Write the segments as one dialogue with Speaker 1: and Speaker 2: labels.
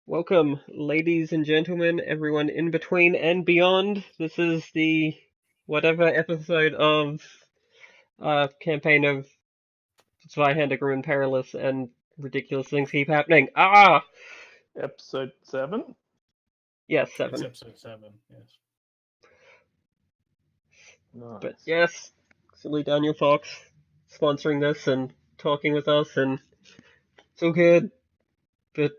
Speaker 1: Welcome, ladies and gentlemen, everyone in between and beyond. This is the whatever episode of campaign of Zweihander Grim Perilous and ridiculous things keep happening.
Speaker 2: Episode 7?
Speaker 1: Yes,
Speaker 3: It's
Speaker 1: 7.
Speaker 3: episode 7, yes.
Speaker 2: Nice.
Speaker 1: But yes, silly Daniel Fox sponsoring this and talking with us, and it's all good. But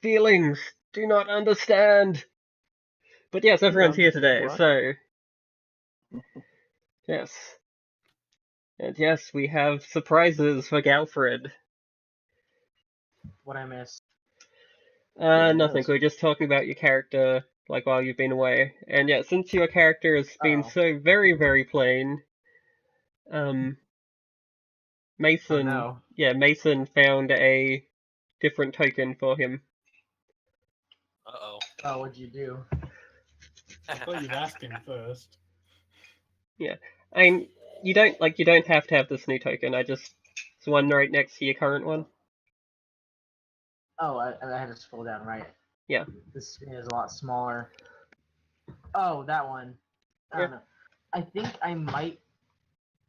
Speaker 1: feelings do not understand. But yes, everyone's here today,
Speaker 2: Right.
Speaker 1: so yes. And yes, we have surprises for Galfred.
Speaker 4: What I missed.
Speaker 1: Nothing. We're just talking about your character, like, while you've been away. And yeah, since your character has been so very, very plain, Mason,
Speaker 4: no.
Speaker 1: Mason found a different token for him.
Speaker 5: Uh-oh.
Speaker 4: Oh, what'd you do?
Speaker 3: I thought you'd ask him first.
Speaker 1: Yeah. I mean, you don't have to have this new token. It's one right next to your current one.
Speaker 4: Oh, I had to scroll down, right?
Speaker 1: Yeah.
Speaker 4: This screen is a lot smaller. Oh, that one. I don't know. I think I might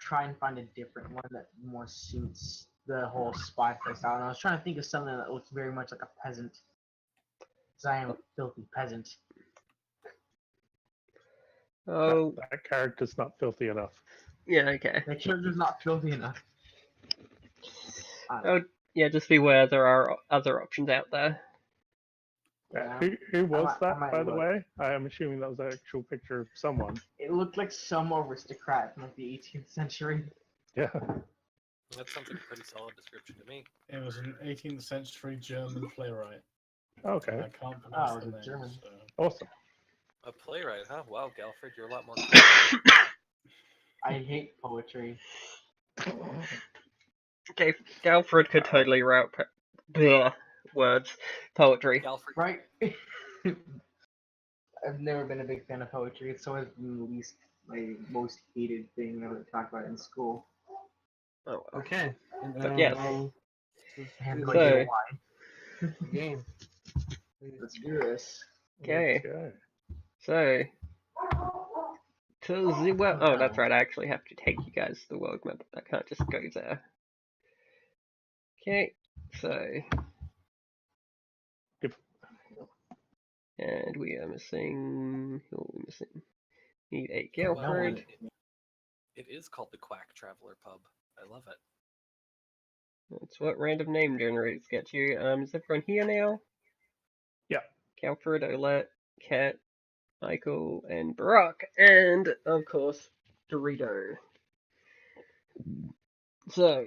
Speaker 4: try and find a different one that more suits the whole spy style. And I was trying to think of something that looks very much like a peasant. Because I am a filthy peasant.
Speaker 1: Oh.
Speaker 2: That character's not filthy enough.
Speaker 1: Yeah, okay.
Speaker 4: The character's not filthy enough.
Speaker 1: Oh, yeah, just beware, there are other options out there.
Speaker 4: Yeah.
Speaker 2: Who was
Speaker 4: I
Speaker 2: that,
Speaker 4: might
Speaker 2: by the
Speaker 4: look.
Speaker 2: way? I am assuming that was an actual picture of someone.
Speaker 4: It looked like some aristocrat from like the 18th century.
Speaker 2: Yeah.
Speaker 5: That sounds like a pretty solid description to me.
Speaker 3: It was an 18th century German playwright.
Speaker 2: Okay.
Speaker 3: I can't pronounce
Speaker 4: Oh,
Speaker 3: the
Speaker 4: the
Speaker 3: name.
Speaker 4: German.
Speaker 3: So.
Speaker 2: Awesome.
Speaker 5: A playwright, huh? Wow, Galfred, you're a lot more.
Speaker 4: I hate poetry.
Speaker 1: Okay, Galfred could totally route poetry.
Speaker 5: Galfred,
Speaker 4: Right? I've never been a big fan of poetry. It's always been my most hated thing ever to talk about in school.
Speaker 1: Oh, well.
Speaker 6: Okay.
Speaker 1: But yes.
Speaker 4: I have no
Speaker 1: So-
Speaker 4: idea why.
Speaker 6: Game.
Speaker 4: Let's do this.
Speaker 1: Okay,
Speaker 2: Okay.
Speaker 1: so to the world. Oh, that's right. I actually have to take you guys to the world map. I can't just go there. Okay, so
Speaker 2: Yep.
Speaker 1: and we are missing. Who are we missing? Need a
Speaker 5: well,
Speaker 1: Galfred.
Speaker 5: it is called the Quack Traveler Pub. I love it.
Speaker 1: That's what random name generators get you. Is everyone here now?
Speaker 2: Yeah.
Speaker 1: Galfred, Olette, Kat, Michael, and Barack, and of course Dorito. So,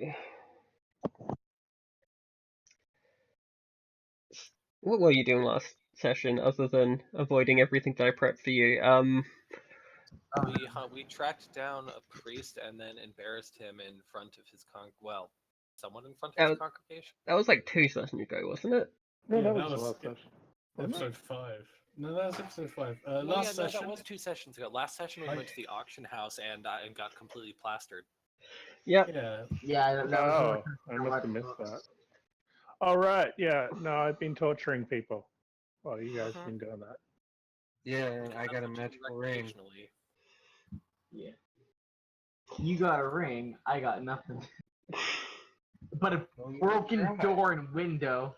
Speaker 1: what were you doing last session other than avoiding everything that I prepped for you?
Speaker 5: We tracked down a priest and then embarrassed him in front of his someone in front of his congregation.
Speaker 1: That was like 2 sessions ago, wasn't it?
Speaker 2: No,
Speaker 3: Yeah,
Speaker 2: that
Speaker 3: that
Speaker 2: was the
Speaker 3: was
Speaker 2: last session.
Speaker 3: Episode 5. No, that was episode 5.
Speaker 5: Last
Speaker 3: Last session.
Speaker 5: that was 2 sessions ago. Last session we went to the auction house and got completely plastered.
Speaker 1: Yep.
Speaker 3: Yeah.
Speaker 4: Yeah, that was
Speaker 2: I must have missed that. All right. Yeah. No, I've been torturing people while you guys have been doing that.
Speaker 6: Yeah, I got a magical ring.
Speaker 5: Occasionally.
Speaker 4: Yeah. You got a ring, I got nothing. But a broken door and window.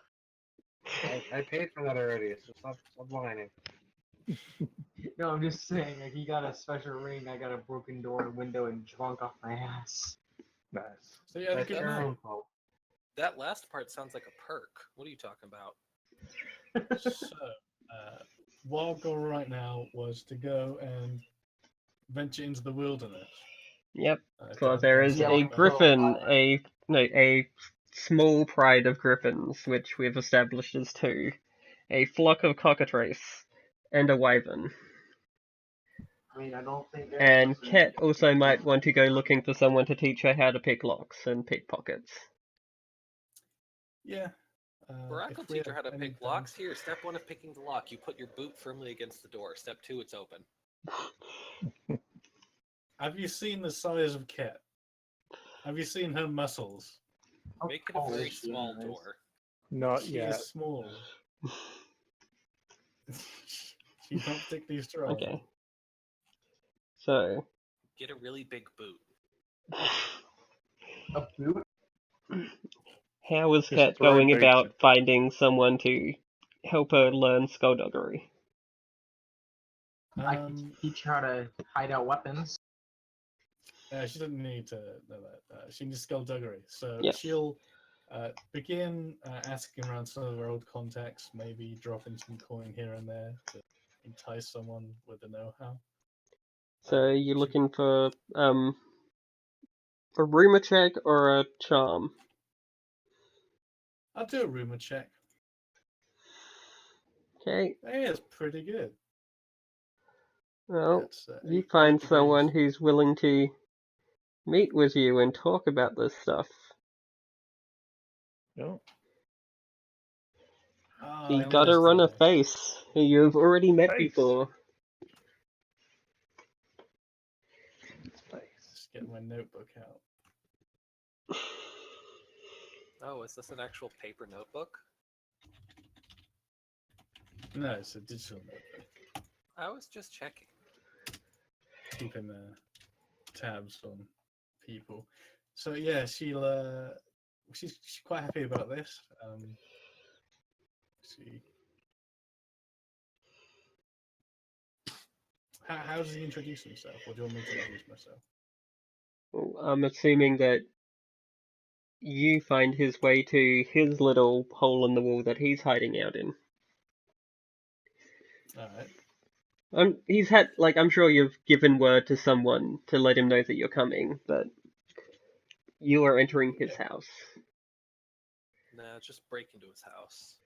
Speaker 6: I paid for that already, so stop whining.
Speaker 4: No, I'm just saying, like, you got a special ring, I got a broken door and window and drunk off my ass.
Speaker 2: Nice.
Speaker 3: So yeah,
Speaker 6: That's
Speaker 3: good
Speaker 6: your
Speaker 3: night.
Speaker 6: own fault.
Speaker 5: That last part sounds like a perk. What are you talking about?
Speaker 3: So, our goal right now was to go and venture into the wilderness.
Speaker 1: Yep.
Speaker 3: Uh,
Speaker 1: Because there is
Speaker 4: Yeah,
Speaker 1: a
Speaker 4: we
Speaker 1: griffin,
Speaker 4: go-
Speaker 1: a small pride of griffins, which we've established as 2, a flock of cockatrice, and a wyvern.
Speaker 4: I mean, I don't think
Speaker 1: And Kat also might want to go looking for someone to teach her how to pick locks and pickpockets.
Speaker 3: Yeah.
Speaker 5: Barack will
Speaker 3: if we
Speaker 5: teach her how
Speaker 3: have
Speaker 5: to pick
Speaker 3: anything-
Speaker 5: locks. Here, step 1 of picking the lock. You put your boot firmly against the door. Step 2, it's open.
Speaker 3: Have you seen the size of Kat? Have you seen her muscles?
Speaker 5: Make it a very small door.
Speaker 2: Not
Speaker 3: She
Speaker 2: yet.
Speaker 3: is small. She's not particularly strong.
Speaker 1: Okay. So,
Speaker 5: Get a really big boot.
Speaker 4: A boot?
Speaker 1: how is
Speaker 2: Just
Speaker 1: Kat
Speaker 2: throw
Speaker 1: going
Speaker 2: boots
Speaker 1: about
Speaker 2: at-
Speaker 1: finding someone to help her learn skullduggery?
Speaker 4: I can teach her how to hide out weapons.
Speaker 3: She doesn't need to know that. She needs skullduggery. So
Speaker 1: Yes.
Speaker 3: she'll begin asking around some of her old contacts, maybe dropping some coin here and there to entice someone with the know-how.
Speaker 1: So, you're
Speaker 3: She-
Speaker 1: looking for a rumor check or a charm?
Speaker 3: I'll do a rumor check.
Speaker 1: Okay.
Speaker 3: Hey, it's pretty good.
Speaker 1: Well,
Speaker 3: That's
Speaker 1: you
Speaker 3: eight
Speaker 1: find
Speaker 3: degrees.
Speaker 1: someone who's willing to meet with you and talk about this stuff.
Speaker 2: No.
Speaker 3: Ah,
Speaker 1: You
Speaker 3: I
Speaker 1: gotta run a
Speaker 3: understand.
Speaker 1: face who you've already met
Speaker 2: Face.
Speaker 1: before.
Speaker 3: Just get my notebook out.
Speaker 5: Oh, is this an actual paper notebook?
Speaker 3: No, it's a digital notebook.
Speaker 5: I was just checking.
Speaker 3: Keeping tabs on people. So yeah, she's quite happy about this. See, how does he introduce himself, or do you want me to introduce myself?
Speaker 1: Well, I'm assuming that you find his way to his little hole in the wall that he's hiding out in.
Speaker 3: All right.
Speaker 1: I'm sure you've given word to someone to let him know that you're coming, but you are entering his house.
Speaker 5: Nah, just break into his house.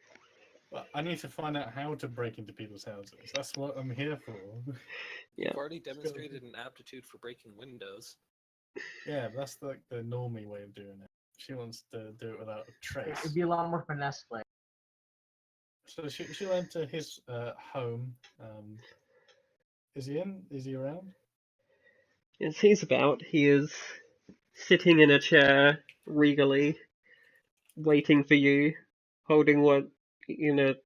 Speaker 3: Well, I need to find out how to break into people's houses. That's what I'm here for.
Speaker 1: Yeah.
Speaker 5: You've already demonstrated an aptitude for breaking windows.
Speaker 3: Yeah, that's like the normie way of doing it. She wants to do it without a trace.
Speaker 4: It'd be a lot more finesse way.
Speaker 3: So she'll enter his home. Is he in? Is he around?
Speaker 1: As he's about, he is sitting in a chair, regally, waiting for you, holding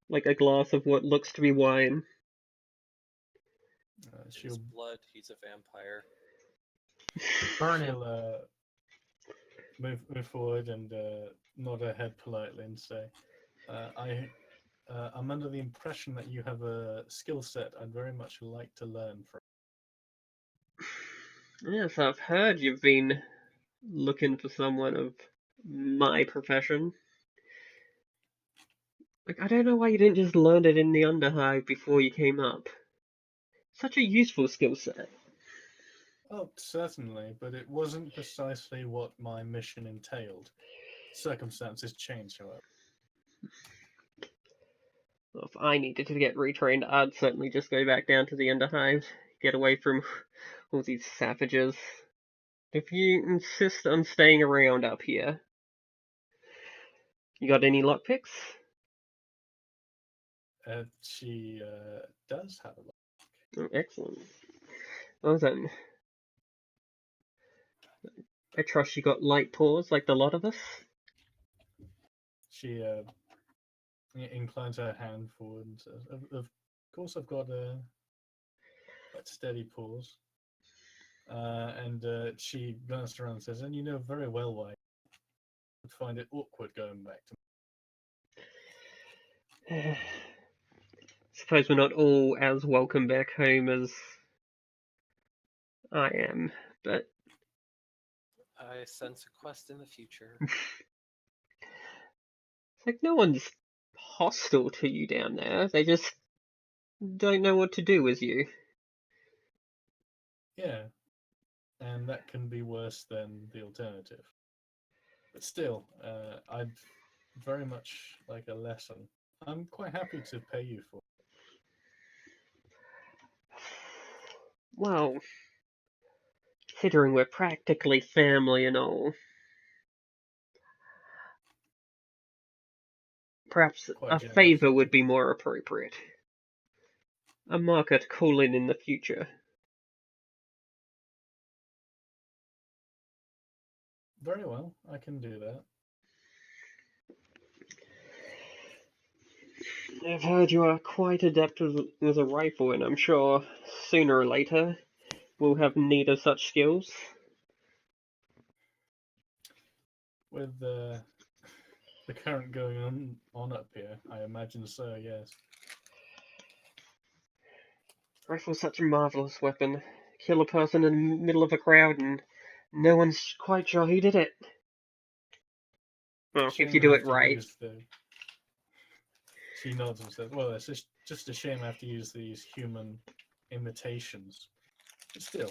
Speaker 1: like a glass of what looks to be wine.
Speaker 5: In his
Speaker 3: She'll
Speaker 5: blood, he's a vampire.
Speaker 4: Burn him.
Speaker 3: she'll move forward and nod her head politely and say, I'm under the impression that you have a skill set I'd very much like to learn from.
Speaker 1: Yes, I've heard you've been looking for someone of my profession. Like, I don't know why you didn't just learn it in the Underhive before you came up. Such a useful skill set.
Speaker 3: Oh, certainly, but it wasn't precisely what my mission entailed. Circumstances changed, however.
Speaker 1: Well, if I needed to get retrained, I'd certainly just go back down to the Underhive, get away from all these savages. If you insist on staying around up here, you got any lockpicks?
Speaker 3: She does have a lot.
Speaker 1: Oh, excellent. Well then, I trust you got light paws like the lot of us.
Speaker 3: She inclines her hand forward and says, "Of course, I've got quite steady paws." And she glanced around and says, "And you know very well why I would find it awkward going back to."
Speaker 1: Suppose we're not all as welcome back home as I am, but
Speaker 5: I sense a quest in the future.
Speaker 1: it's like no one's hostile to you down there. They just don't know what to do with you.
Speaker 3: Yeah, and that can be worse than the alternative. But still, I'd very much like a lesson. I'm quite happy to pay you for it.
Speaker 1: Well, considering we're practically family and all, perhaps
Speaker 3: Quite
Speaker 1: a
Speaker 3: generous.
Speaker 1: favor would be more appropriate. A market call in the future.
Speaker 3: Very well, I can do that.
Speaker 1: I've heard you are quite adept with a rifle, and I'm sure sooner or later we'll have need of such skills.
Speaker 3: With the current going on up here, I imagine so. Yes.
Speaker 1: Rifle's such a marvelous weapon. Kill a person in the middle of a crowd, and no one's quite sure who did it. Well, if
Speaker 3: Shame
Speaker 1: you
Speaker 3: I
Speaker 1: do
Speaker 3: have
Speaker 1: it
Speaker 3: to
Speaker 1: right.
Speaker 3: use the. She nods and says, "Well, it's just a shame I have to use these human imitations, but still,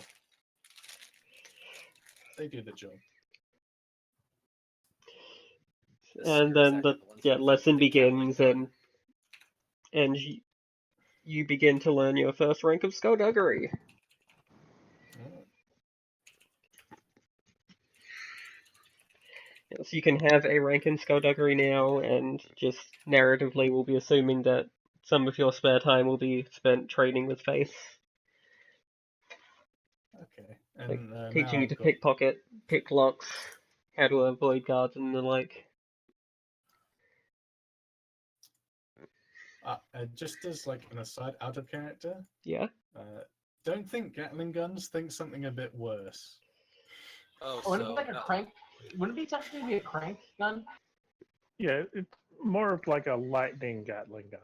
Speaker 3: they do the job."
Speaker 5: The
Speaker 1: And then
Speaker 5: Spear
Speaker 1: the
Speaker 5: Zack are ones who
Speaker 1: lesson
Speaker 5: invented the Gatling
Speaker 1: begins,
Speaker 5: gun.
Speaker 1: and you begin to learn your first rank of skullduggery.
Speaker 3: Oh,
Speaker 1: Yes, you can have a rank in skullduggery now, and just narratively we'll be assuming that some of your spare time will be spent training with Faith,
Speaker 3: okay.
Speaker 1: like
Speaker 3: And now
Speaker 1: teaching you
Speaker 3: I've
Speaker 1: to
Speaker 3: got.
Speaker 1: pickpocket, pick locks, how to avoid guards and the like.
Speaker 3: Just as like an aside, out of character,
Speaker 1: Yeah.
Speaker 3: don't think Gatling guns. Think something a bit worse.
Speaker 5: Oh,
Speaker 4: Wouldn't it
Speaker 5: so
Speaker 4: be like a
Speaker 5: no.
Speaker 4: crank? Wouldn't it technically be a crank gun?
Speaker 2: Yeah, it's more of like a lightning Gatling gun.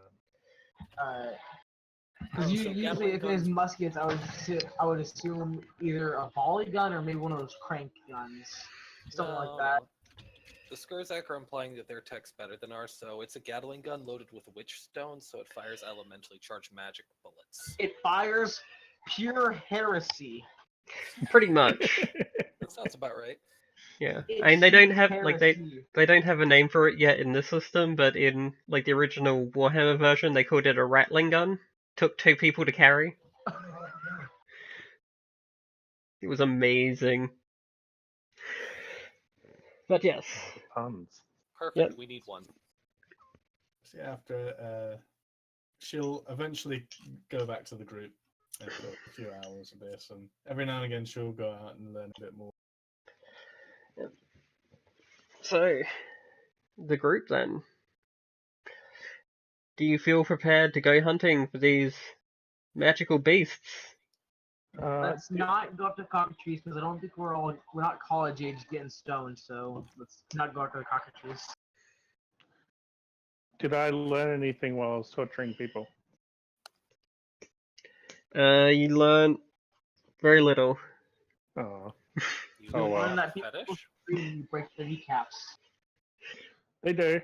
Speaker 4: Because
Speaker 5: Oh, so
Speaker 4: usually
Speaker 5: Gatling
Speaker 4: if there's
Speaker 5: guns-
Speaker 4: muskets, I would assume either a volley gun or maybe one of those crank guns, something like that.
Speaker 5: No. The Skurzak are implying that their tech's better than ours, so it's a Gatling gun loaded with witch stones, so it fires elementally charged magic bullets.
Speaker 4: It fires pure heresy.
Speaker 1: Pretty much.
Speaker 5: That sounds about right.
Speaker 1: Yeah.
Speaker 4: It
Speaker 1: I mean, they don't
Speaker 4: shoots
Speaker 1: have
Speaker 4: heresy.
Speaker 1: they don't have a name for it yet in this system, but in like the original Warhammer version, they called it a rattling gun. Took 2 people to carry. It was amazing. But yes.
Speaker 2: Puns.
Speaker 5: Perfect,
Speaker 1: Yep.
Speaker 5: we need one.
Speaker 3: See, after she'll eventually go back to the group after a few hours of this, and every now and again she'll go out and learn a bit more.
Speaker 1: So, the group then. Do you feel prepared to go hunting for these magical beasts?
Speaker 4: Let's not go up to cockatrice because I don't think we're not college age getting stoned, so let's not go up to the cockatrice.
Speaker 2: Did I learn anything while I was torturing people?
Speaker 1: You learn very little.
Speaker 2: Oh,
Speaker 5: You
Speaker 2: Oh,
Speaker 5: don't
Speaker 2: wow.
Speaker 5: have
Speaker 4: That
Speaker 5: a
Speaker 4: people
Speaker 5: fetish?
Speaker 4: scream when you break the kneecaps.
Speaker 2: they do.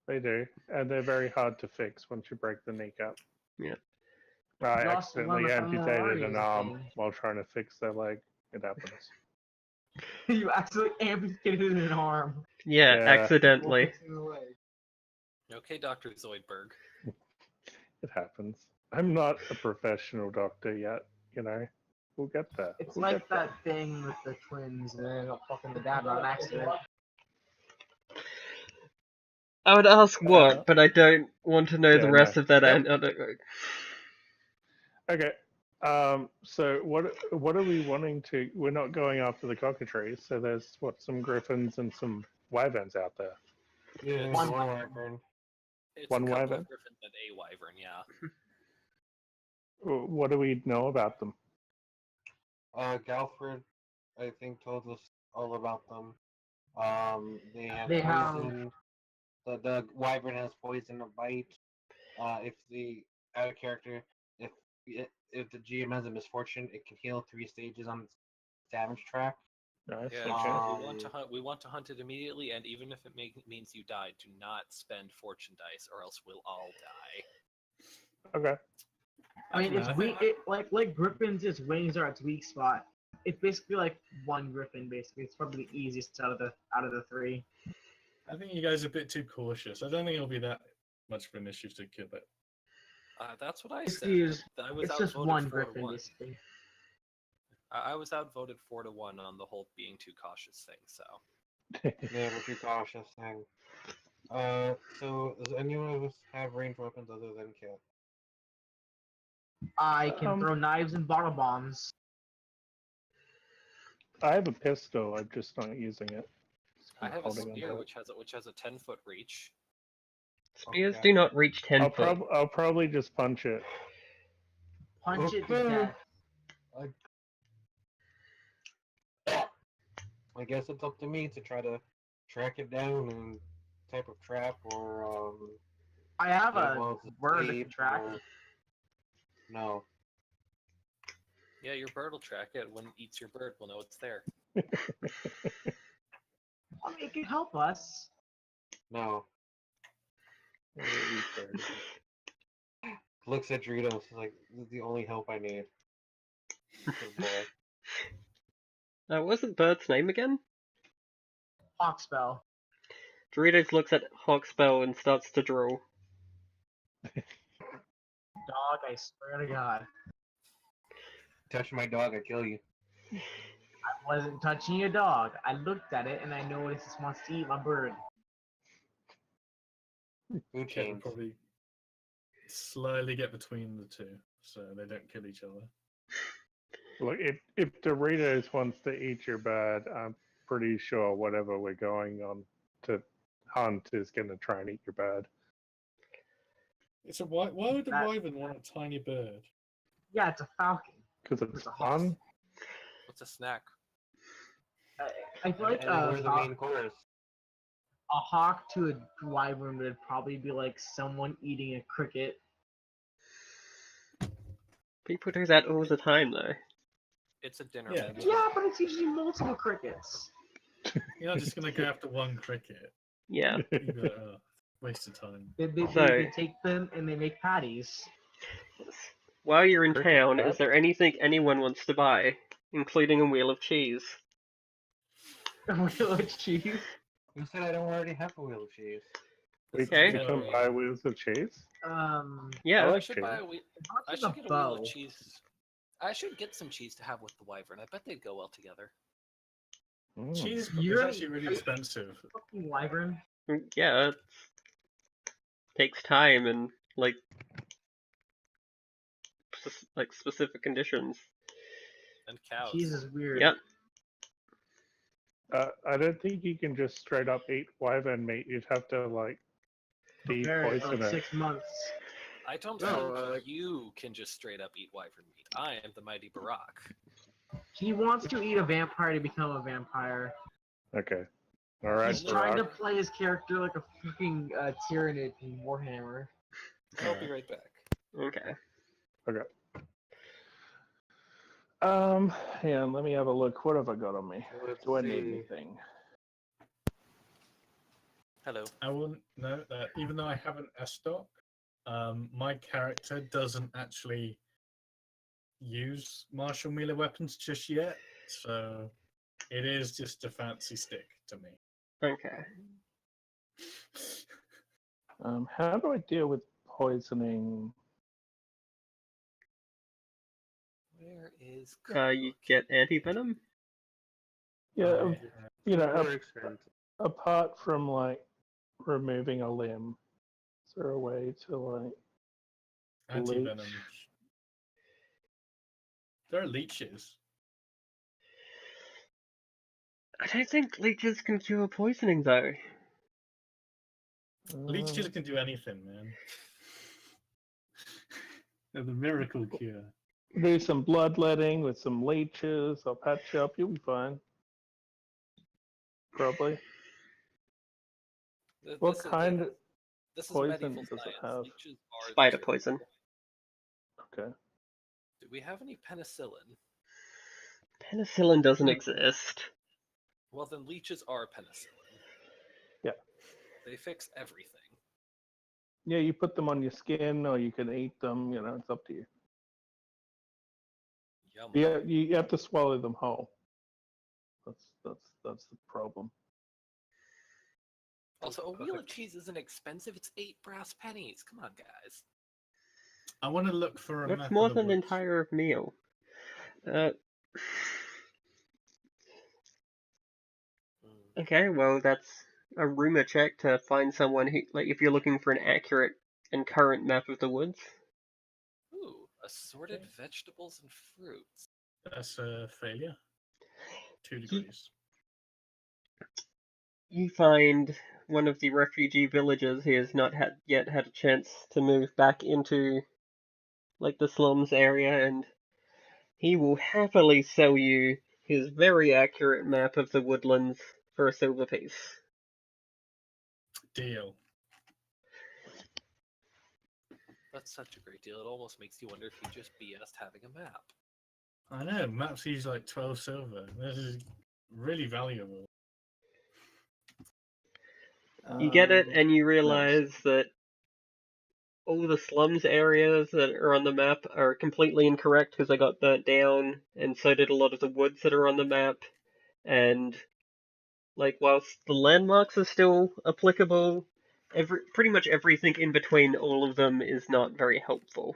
Speaker 2: They do. And they're very hard to fix once you break the kneecap.
Speaker 1: Yeah.
Speaker 2: I
Speaker 4: You also learn
Speaker 2: accidentally
Speaker 4: the
Speaker 2: amputated an
Speaker 4: Fomori's
Speaker 2: arm
Speaker 4: thing.
Speaker 2: while trying to fix their leg. It happens.
Speaker 4: You actually amputated an arm
Speaker 1: Yeah,
Speaker 2: Yeah.
Speaker 4: while
Speaker 1: accidentally.
Speaker 4: fixing the leg.
Speaker 5: Okay, Dr. Zoidberg.
Speaker 2: It happens. I'm not a professional doctor yet, you know. We'll get there.
Speaker 4: It's
Speaker 2: We'll
Speaker 4: like
Speaker 2: get there.
Speaker 4: that thing with the twins and then fucking the dad on accident.
Speaker 1: I would ask what,
Speaker 2: Uh,
Speaker 1: but I don't want to know
Speaker 2: yeah,
Speaker 1: the
Speaker 2: no.
Speaker 1: rest of that.
Speaker 2: Yep. Okay. So what are we wanting to? We're not going after the cockatrice. So there's some griffins and some wyverns out there.
Speaker 6: Yeah,
Speaker 5: One
Speaker 6: one wyvern.
Speaker 5: It's
Speaker 2: One
Speaker 5: a couple
Speaker 2: wyvern?
Speaker 5: of griffins and a wyvern, yeah.
Speaker 2: What do we know about them?
Speaker 6: Galfred, I think, told us all about them. They have
Speaker 4: They have-
Speaker 6: poison. The wyvern has poison to bite. If the out of character, if the GM has a misfortune, it can heal 3 stages on its damage track.
Speaker 2: Nice.
Speaker 5: Yeah,
Speaker 2: Okay.
Speaker 5: we want to hunt it immediately, and even if it means you die, do not spend fortune dice, or else we'll all die.
Speaker 2: Okay.
Speaker 4: I mean, it's
Speaker 3: don't know,
Speaker 4: weak. Like griffins, its wings are its weak spot. It's basically like one griffin. Basically, it's probably the easiest out of the 3.
Speaker 3: I think you guys are a bit too cautious. I don't think it'll be that much of an issue to kill it.
Speaker 5: That's what I
Speaker 4: It's
Speaker 5: said. I was
Speaker 4: It's just
Speaker 5: outvoted
Speaker 4: one
Speaker 5: 4 to
Speaker 4: griffin,
Speaker 5: 1.
Speaker 4: basically.
Speaker 5: I was outvoted 4 to 1 on the whole being too cautious thing. So
Speaker 6: Yeah, we're too cautious thing. So does anyone of us have ranged weapons other than Cat?
Speaker 4: I can throw knives and bottle bombs.
Speaker 2: I have a pistol. I'm just not using it. Just
Speaker 5: I have a
Speaker 2: holding on to
Speaker 5: spear
Speaker 2: it.
Speaker 5: which has a 10-foot reach.
Speaker 1: Spears
Speaker 6: Okay.
Speaker 1: do not reach 10 foot.
Speaker 2: I'll probably just punch it.
Speaker 4: Punch it to
Speaker 6: Okay.
Speaker 4: death.
Speaker 6: I guess it's up to me to try to track it down and type of trap or
Speaker 4: I have
Speaker 6: yeah,
Speaker 4: a
Speaker 6: well, it's
Speaker 4: bird that
Speaker 6: escape
Speaker 4: can track.
Speaker 6: or no.
Speaker 5: Yeah, your bird will track it. When it eats your bird, we'll know it's there.
Speaker 4: I mean, it can help us.
Speaker 6: No. Looks at Doritos like this is the only help I need. Good boy.
Speaker 1: What's the bird's name again?
Speaker 4: Hawkspell.
Speaker 1: Doritos looks at Hawkspell and starts to drool.
Speaker 4: Dog, I swear to God.
Speaker 6: Touch my dog, I kill you.
Speaker 4: I wasn't touching your dog. I looked at it and I noticed it wants to eat my bird.
Speaker 6: Food
Speaker 3: Cat will
Speaker 6: chains.
Speaker 3: probably slowly get between the two, so they don't kill each other.
Speaker 2: Look, if Doritos wants to eat your bird, I'm pretty sure whatever we're going on to hunt is going to try and eat your bird.
Speaker 3: It's a why would the
Speaker 4: That-
Speaker 3: wyvern want a tiny bird?
Speaker 4: Yeah, it's a falcon.
Speaker 2: Because it's
Speaker 4: It's a hawk.
Speaker 2: fun.
Speaker 5: What's a snack?
Speaker 4: I feel like
Speaker 6: and we're the main course.
Speaker 4: a hawk to a wyvern would probably be like someone eating a cricket.
Speaker 1: People do that all the time, though.
Speaker 5: It's a dinner
Speaker 3: Yeah.
Speaker 5: menu.
Speaker 4: Yeah, but it's usually multiple crickets.
Speaker 3: You're not just gonna go after one cricket.
Speaker 1: Yeah.
Speaker 3: You'd be like, oh, waste of time.
Speaker 4: They take them and they make patties.
Speaker 1: While you're in
Speaker 2: Cricket
Speaker 1: town,
Speaker 2: bat?
Speaker 1: is there anything anyone wants to buy, including a wheel of cheese?
Speaker 4: Wheel of cheese.
Speaker 6: Who said I don't already have a wheel of cheese?
Speaker 2: We
Speaker 1: Okay.
Speaker 2: can buy wheels of cheese.
Speaker 1: Yeah.
Speaker 2: I
Speaker 5: I
Speaker 2: like
Speaker 5: should
Speaker 2: cheese.
Speaker 5: buy a wheel. I
Speaker 4: Much
Speaker 5: should
Speaker 4: as
Speaker 5: get
Speaker 4: a
Speaker 5: a wheel
Speaker 4: bow.
Speaker 5: of cheese. I should get some cheese to have with the wyvern. I bet they'd go well together.
Speaker 2: Mm.
Speaker 3: Cheese is
Speaker 4: You're-
Speaker 3: actually really expensive.
Speaker 4: Fucking wyvern.
Speaker 1: Yeah, it takes time and, like specific conditions.
Speaker 5: And cows.
Speaker 4: Cheese is weird.
Speaker 1: Yep.
Speaker 2: I don't think you can just straight up eat wyvern meat. You'd have to like
Speaker 4: Prepare it for
Speaker 2: de-poison
Speaker 4: like
Speaker 2: it.
Speaker 4: 6 months.
Speaker 5: I don't
Speaker 6: No,
Speaker 5: think you can just straight up eat wyvern meat. I am the mighty Barack.
Speaker 4: He wants to eat a vampire to become a vampire.
Speaker 2: Okay. All right.
Speaker 4: He's trying to
Speaker 2: Barack.
Speaker 4: play his character like a fucking Tyranid in Warhammer.
Speaker 5: I'll be right back.
Speaker 1: Okay.
Speaker 2: Yeah, let me have a look. What have I got on me?
Speaker 6: Let's
Speaker 2: Do I need
Speaker 6: see.
Speaker 2: anything?
Speaker 5: Hello.
Speaker 3: I wouldn't know that even though I have an S-Stock, my character doesn't actually use martial melee weapons just yet, so it is just a fancy stick to me.
Speaker 1: Okay.
Speaker 2: How do I deal with poisoning?
Speaker 5: Where is
Speaker 1: You get anti-venom?
Speaker 2: Yeah, you know,
Speaker 6: More expensive.
Speaker 2: apart from like removing a limb, is there a way to like?
Speaker 3: Anti-venom.
Speaker 2: Leech.
Speaker 3: There are leeches.
Speaker 1: I don't think leeches can cure poisoning, though.
Speaker 3: Leeches can do anything, man. They're the miracle cure.
Speaker 2: Do some bloodletting with some leeches. I'll patch you up. You'll be fine. Probably. What kind of
Speaker 5: This is
Speaker 2: poison
Speaker 5: medieval
Speaker 2: does it
Speaker 5: science.
Speaker 2: have?
Speaker 5: Leeches are the
Speaker 1: Spider
Speaker 5: cure.
Speaker 1: poison.
Speaker 2: Okay.
Speaker 5: Do we have any penicillin?
Speaker 1: Penicillin doesn't exist.
Speaker 5: Well, then leeches are penicillin.
Speaker 2: Yeah.
Speaker 5: They fix everything.
Speaker 2: Yeah, you put them on your skin, or you can eat them. You know, it's up to you.
Speaker 5: Yum.
Speaker 2: Yeah, you have to swallow them whole. That's the problem.
Speaker 5: Also, a wheel of cheese isn't expensive. It's 8 brass pennies. Come on, guys.
Speaker 3: I want to look for a
Speaker 1: That's
Speaker 3: map
Speaker 1: more
Speaker 3: of the
Speaker 1: than an
Speaker 3: woods.
Speaker 1: entire meal. Okay, well, that's a rumor check to find someone who, like, if you're looking for an accurate and current map of the woods.
Speaker 5: Ooh, assorted
Speaker 3: Okay.
Speaker 5: vegetables and fruits.
Speaker 3: That's a failure. 2 degrees.
Speaker 1: You find one of the refugee villages. He has not yet had a chance to move back into like the slums area, and he will happily sell you his very accurate map of the woodlands for a silver piece.
Speaker 3: Deal.
Speaker 5: That's such a great deal. It almost makes you wonder if he just BS'd having a map.
Speaker 3: I know, maps use like 12 silver. This is really valuable.
Speaker 1: You get it, and you
Speaker 7: nice.
Speaker 1: realize that all the slums areas that are on the map are completely incorrect because they got burnt down, and so did a lot of the woods that are on the map. And like, whilst the landmarks are still applicable, pretty much everything in between all of them is not very helpful.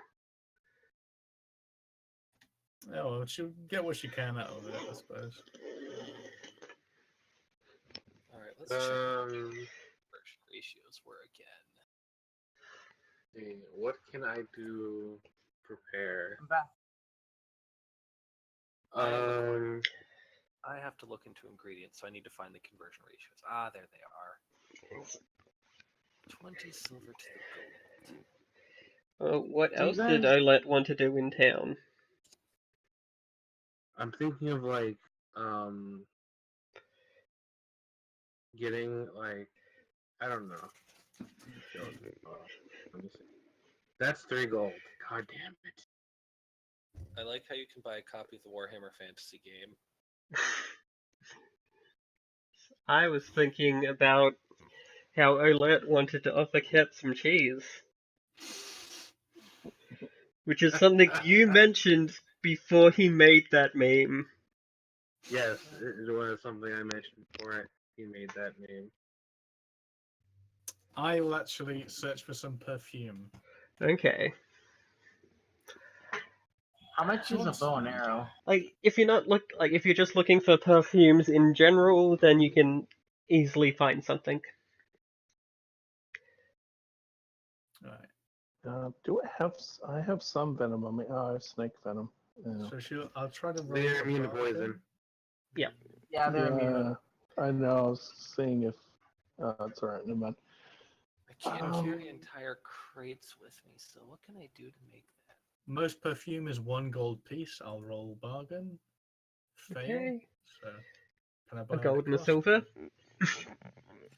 Speaker 3: Oh, well, she'll get what she can out of it, I suppose.
Speaker 5: Alright, let's check what the
Speaker 6: Um,
Speaker 5: conversion ratios were again.
Speaker 6: what can I do? Prepare.
Speaker 4: I'm back.
Speaker 5: I have to look into ingredients, so I need to find the conversion ratios. Ah, there they are. 20 silver to the gold.
Speaker 1: What
Speaker 4: So you
Speaker 1: else did
Speaker 4: guys-
Speaker 1: Olet want to do in town?
Speaker 6: I'm thinking of like getting like I don't know. Let me see. That's 3 gold. God damn it.
Speaker 5: I like how you can buy a copy of the Warhammer Fantasy game.
Speaker 1: I was thinking about how Olet wanted to offer Ket some cheese, which is something you mentioned before he made that meme.
Speaker 6: Yes, it was something I mentioned before he made that name.
Speaker 3: I will actually search for some perfume.
Speaker 1: Okay.
Speaker 4: How much is a bow and arrow?
Speaker 1: Like, if you're just looking for perfumes in general, then you can easily find something.
Speaker 3: Right.
Speaker 7: Do I have? I have some venom on me. Oh, I have snake venom. Yeah.
Speaker 3: So I'll try to roll.
Speaker 6: They're
Speaker 3: a
Speaker 6: immune to
Speaker 3: bargain.
Speaker 6: poison.
Speaker 4: Yeah, they're immune.
Speaker 7: I know. I was seeing if. It's alright. Never mind.
Speaker 5: I can't
Speaker 7: Um,
Speaker 5: carry entire crates with me, so what can I do to make that?
Speaker 3: Most perfume is 1 gold piece. I'll roll bargain. Fail.
Speaker 1: Okay.
Speaker 3: So can I buy
Speaker 1: A gold and a
Speaker 3: cross?
Speaker 1: silver.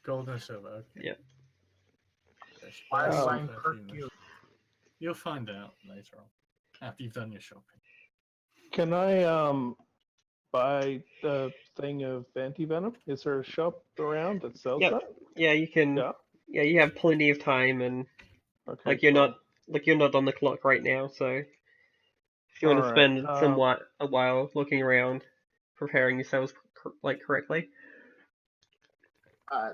Speaker 3: Gold and a silver. Okay.
Speaker 1: Yep.
Speaker 3: Yes,
Speaker 4: Why are you
Speaker 3: some
Speaker 4: buying
Speaker 3: perfume.
Speaker 4: perfume?
Speaker 3: You'll find out later on after you've done your shopping.
Speaker 7: Can I buy the thing of anti-venom? Is there a shop around that sells
Speaker 1: Yep.
Speaker 7: that?
Speaker 1: Yeah, you can.
Speaker 7: Yeah.
Speaker 1: Yeah, you have plenty of time, and
Speaker 7: Okay.
Speaker 1: like you're
Speaker 7: cool.
Speaker 1: not on the clock right now. So if you want to
Speaker 7: Alright,
Speaker 1: spend a while looking around, preparing yourselves correctly.
Speaker 4: I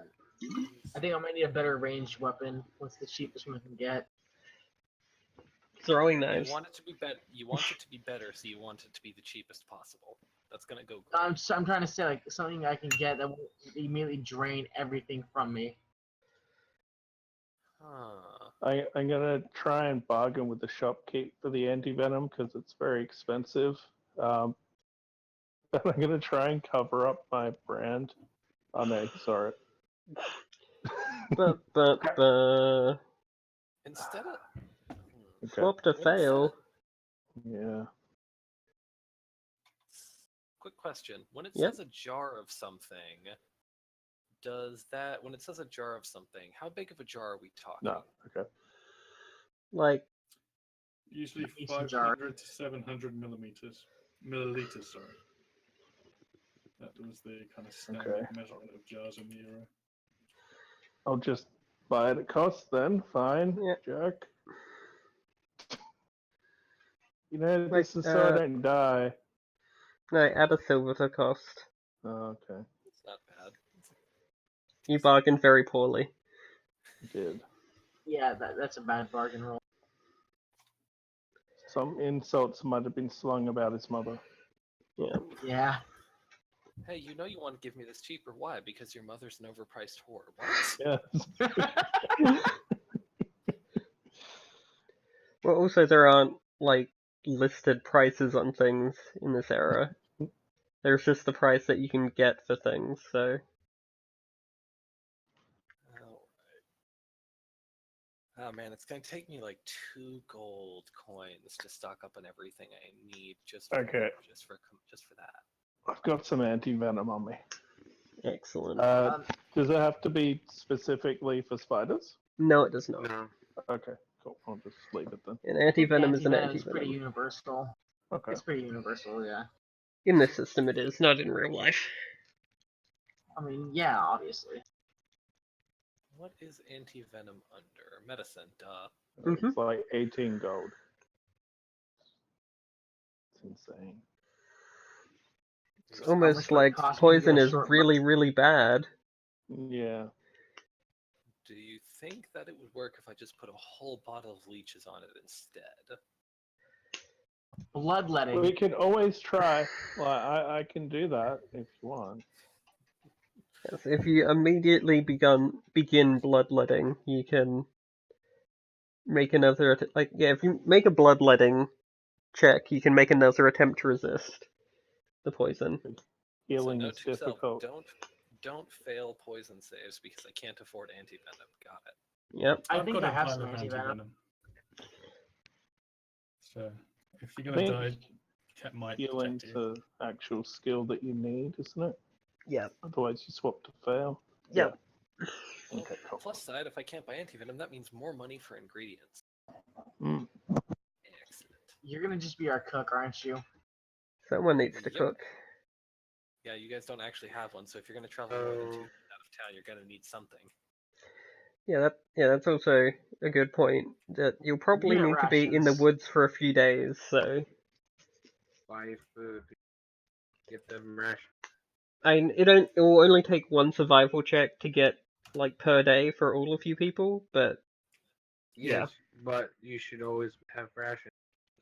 Speaker 4: think I might need a better ranged weapon. What's the cheapest one I can get?
Speaker 1: Throwing
Speaker 5: You
Speaker 1: knives.
Speaker 5: want it to be better. You want it to be better, so you want it to be the cheapest possible. That's gonna go.
Speaker 4: I'm trying to say like something I can get that will immediately drain everything from me.
Speaker 5: Huh.
Speaker 7: I'm gonna try and bargain with the shopkeep for the anti-venom because it's very expensive. But I'm gonna try and cover up my brand. Oh no, sorry.
Speaker 5: Instead of
Speaker 7: Okay.
Speaker 1: Swap to fail.
Speaker 7: Yeah.
Speaker 5: quick question: when it
Speaker 1: Yep.
Speaker 5: says a jar of something, when it says a jar of something, how big of a jar are we talking?
Speaker 7: No. Okay.
Speaker 1: Like,
Speaker 3: Usually
Speaker 4: Mason jar.
Speaker 3: 500 to 700 milliliters. Sorry. That was the kind of standard
Speaker 7: Okay.
Speaker 3: measurement of jars in the era.
Speaker 7: I'll just buy it at cost then. Fine.
Speaker 1: Yeah.
Speaker 7: Jerk. You know,
Speaker 1: Like,
Speaker 7: this is so I don't die.
Speaker 1: no, add a silver to cost.
Speaker 7: Oh, okay.
Speaker 5: It's not bad.
Speaker 1: You bargained very poorly.
Speaker 7: Did.
Speaker 4: Yeah, that's a bad bargain roll.
Speaker 7: Some insults might have been slung about his mother.
Speaker 1: Yeah.
Speaker 4: Yeah.
Speaker 5: Hey, you know you want to give me this cheaper? Why? Because your mother's an overpriced whore. What?
Speaker 7: Yes.
Speaker 1: Well, also there aren't like listed prices on things in this era. There's just the price that you can get for things. So
Speaker 5: Oh man, it's gonna take me like 2 gold coins to stock up on everything I need just for
Speaker 7: Okay.
Speaker 5: just for that.
Speaker 7: I've got some anti-venom on me.
Speaker 1: Excellent.
Speaker 7: Does it have to be specifically for spiders?
Speaker 1: No, it does not.
Speaker 6: No.
Speaker 7: Okay, cool. I'll just leave it then.
Speaker 1: An
Speaker 4: I think
Speaker 1: anti-venom is an
Speaker 4: anti-venom is pretty
Speaker 1: anti-venom.
Speaker 4: universal.
Speaker 7: Okay.
Speaker 4: It's pretty universal, yeah.
Speaker 1: In this system it is, not in real life.
Speaker 4: I mean, yeah, obviously.
Speaker 5: What is anti-venom under? Medicine, duh.
Speaker 7: It's like 18 gold. It's insane.
Speaker 1: It's
Speaker 5: Here's
Speaker 1: almost
Speaker 4: much would it
Speaker 1: like
Speaker 4: cost me to
Speaker 1: poison
Speaker 4: get a
Speaker 1: is
Speaker 4: short
Speaker 1: really, really bad.
Speaker 7: Yeah.
Speaker 5: Do you think that it would work if I just put a whole bottle of leeches on it instead?
Speaker 4: bloodletting.
Speaker 7: We can always try. Like, I can do that if you want.
Speaker 1: Yes, if you immediately begin bloodletting, you can make another if you make a bloodletting check, you can make another attempt to resist the poison.
Speaker 7: Healing
Speaker 5: so
Speaker 7: is
Speaker 5: note to self,
Speaker 7: difficult.
Speaker 5: don't fail poison saves because I can't afford anti-venom. Got it.
Speaker 1: Yep.
Speaker 4: I
Speaker 3: I've
Speaker 4: think
Speaker 3: got
Speaker 4: I
Speaker 3: a
Speaker 4: have
Speaker 3: pile
Speaker 4: some
Speaker 3: of
Speaker 4: anti-venom.
Speaker 3: So if you're
Speaker 7: I
Speaker 3: gonna
Speaker 7: think
Speaker 3: die, Cat might
Speaker 7: healing's
Speaker 3: protect you.
Speaker 7: the actual skill that you need, isn't it?
Speaker 1: Yep.
Speaker 7: Otherwise, you swap to fail.
Speaker 1: Yep.
Speaker 5: Well,
Speaker 7: Okay, cool.
Speaker 5: plus side, if I can't buy anti-venom, that means more money for ingredients.
Speaker 7: Mm.
Speaker 5: Excellent.
Speaker 4: You're gonna just be our cook, aren't you?
Speaker 1: Someone needs to
Speaker 5: Yep.
Speaker 1: cook.
Speaker 5: Yeah, you guys don't actually have one, so if you're gonna travel more than 2 days out of town, you're gonna need something.
Speaker 1: Yeah, that's also a good point. That you'll probably
Speaker 4: Unit
Speaker 1: need to be in the
Speaker 4: rations.
Speaker 1: woods for a few days, so
Speaker 6: Buy food. Get them rations.
Speaker 1: it will only take one survival check to get like per day for all of you people, but Yeah.
Speaker 6: Yes, but you should always have rations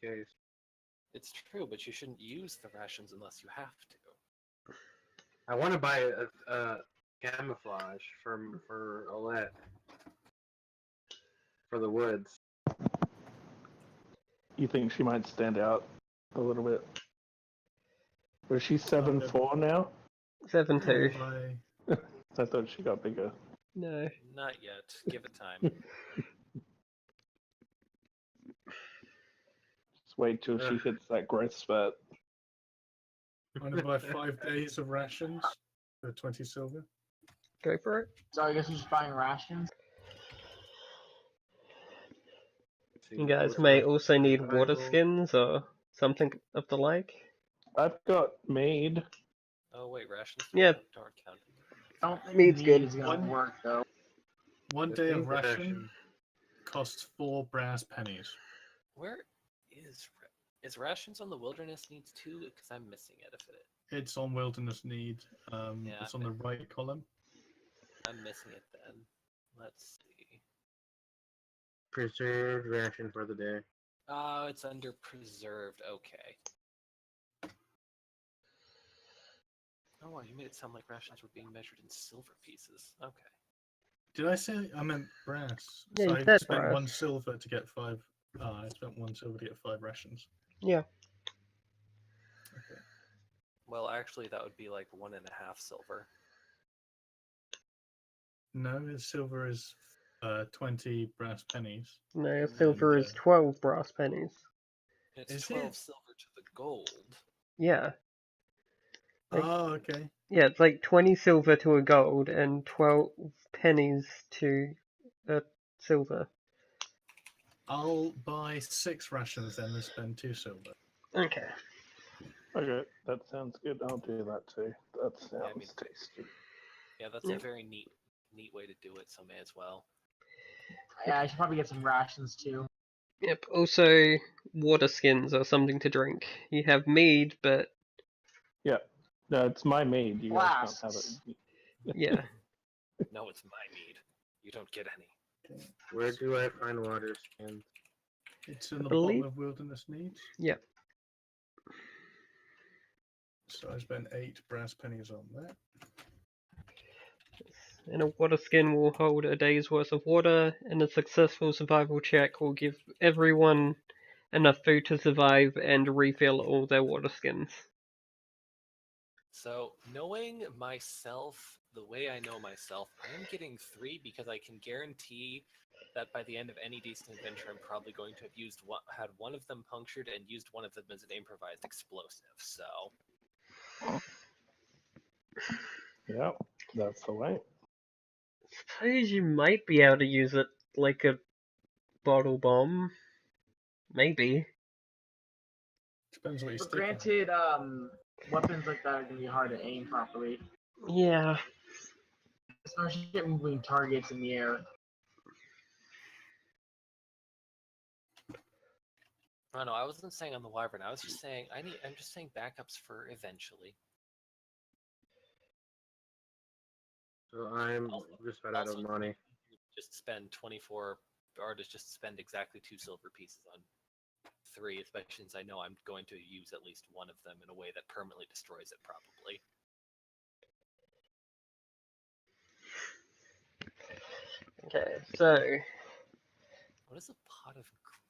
Speaker 6: in case.
Speaker 5: It's true, but you shouldn't use the rations unless you have to.
Speaker 6: I want to buy a camouflage for Olette for the woods.
Speaker 7: You think she might stand out a little bit? Was she 7'4" now?
Speaker 1: 7-2.
Speaker 3: By
Speaker 7: I thought she got bigger.
Speaker 1: No.
Speaker 5: Not yet. Give it time.
Speaker 7: Just wait till she hits that growth spurt.
Speaker 3: you want to buy 5 days of rations for 20 silver.
Speaker 1: Go for it.
Speaker 4: So I guess we're just buying rations.
Speaker 1: You guys may also need water skins or something of the like.
Speaker 7: I've got mead.
Speaker 5: Oh wait, rations
Speaker 1: Yeah.
Speaker 5: don't count.
Speaker 4: I don't think
Speaker 1: Meat's
Speaker 4: meat
Speaker 1: good.
Speaker 4: is gonna work though.
Speaker 3: One
Speaker 6: The
Speaker 3: day
Speaker 6: thing
Speaker 3: of
Speaker 6: that
Speaker 3: ration costs 4 brass pennies.
Speaker 5: Where is rations on the wilderness needs 2? Because I'm missing it. If it,
Speaker 3: It's on wilderness need.
Speaker 5: Yeah,
Speaker 3: It's on the right column.
Speaker 5: I'm missing it then. Let's see.
Speaker 6: Preserved ration for the day.
Speaker 5: Oh, it's under preserved. Okay. Oh, wow, you made it sound like rations were being measured in silver pieces. Okay.
Speaker 3: Did I say I meant brass?
Speaker 1: Yeah,
Speaker 3: so
Speaker 1: you
Speaker 3: I
Speaker 1: said
Speaker 3: spent
Speaker 1: brass.
Speaker 3: 1 silver to get 5. I spent 1 silver to get 5 rations.
Speaker 1: Yeah.
Speaker 3: Okay.
Speaker 5: Well, actually, that would be like 1.5 silver.
Speaker 3: No, silver is 20 brass pennies.
Speaker 1: No, silver is 12 brass pennies.
Speaker 5: It's
Speaker 3: Is
Speaker 5: 12
Speaker 3: it?
Speaker 5: silver to the gold.
Speaker 1: Yeah. Like-
Speaker 3: Oh, okay.
Speaker 1: Yeah, it's like 20 silver to a gold and 12 pennies to a silver.
Speaker 3: I'll buy 6 rations then and spend 2 silver.
Speaker 1: Okay.
Speaker 7: Okay, that sounds good. I'll do that too. That sounds
Speaker 5: I mean-
Speaker 7: tasty.
Speaker 5: Yeah, that's
Speaker 1: Yep.
Speaker 5: a very neat way to do it, so may as well.
Speaker 4: Yeah, I should probably get some rations too.
Speaker 1: Yep, also water skins or something to drink. You have mead, but
Speaker 7: Yeah. No, it's my mead. You guys can't have
Speaker 4: Flasks.
Speaker 7: it.
Speaker 1: yeah.
Speaker 5: No, it's my mead. You don't get any.
Speaker 3: Okay.
Speaker 6: Where do I find water skins?
Speaker 3: It's in the
Speaker 1: believe-
Speaker 3: bottom of wilderness needs.
Speaker 1: Yep.
Speaker 3: So I spent 8 brass pennies on that.
Speaker 1: And a water skin will hold a day's worth of water, and a successful survival check will give everyone enough food to survive and refill all their water skins.
Speaker 5: So, knowing myself, the way I know myself, I am getting 3 because I can guarantee that by the end of any decent adventure, I'm probably going to have had one of them punctured and used one of them as an improvised explosive. So,
Speaker 7: Yep, that's the way.
Speaker 1: Suppose you might be able to use it like a bottle bomb. Maybe.
Speaker 3: Depends what you
Speaker 4: But
Speaker 3: stick on.
Speaker 4: granted, weapons like that are gonna be hard to aim properly,
Speaker 1: Yeah.
Speaker 4: especially at moving targets in the air.
Speaker 5: I don't know. I wasn't saying on the Wyvern. I was just saying I'm just saying backups for eventually.
Speaker 6: So I'm just about out of
Speaker 5: Also,
Speaker 6: money.
Speaker 5: just spend 24, or just spend exactly 2 silver pieces on 3, especially since I know I'm going to use at least one of them in a way that permanently destroys it, probably.
Speaker 1: Okay, so
Speaker 5: What is a pot of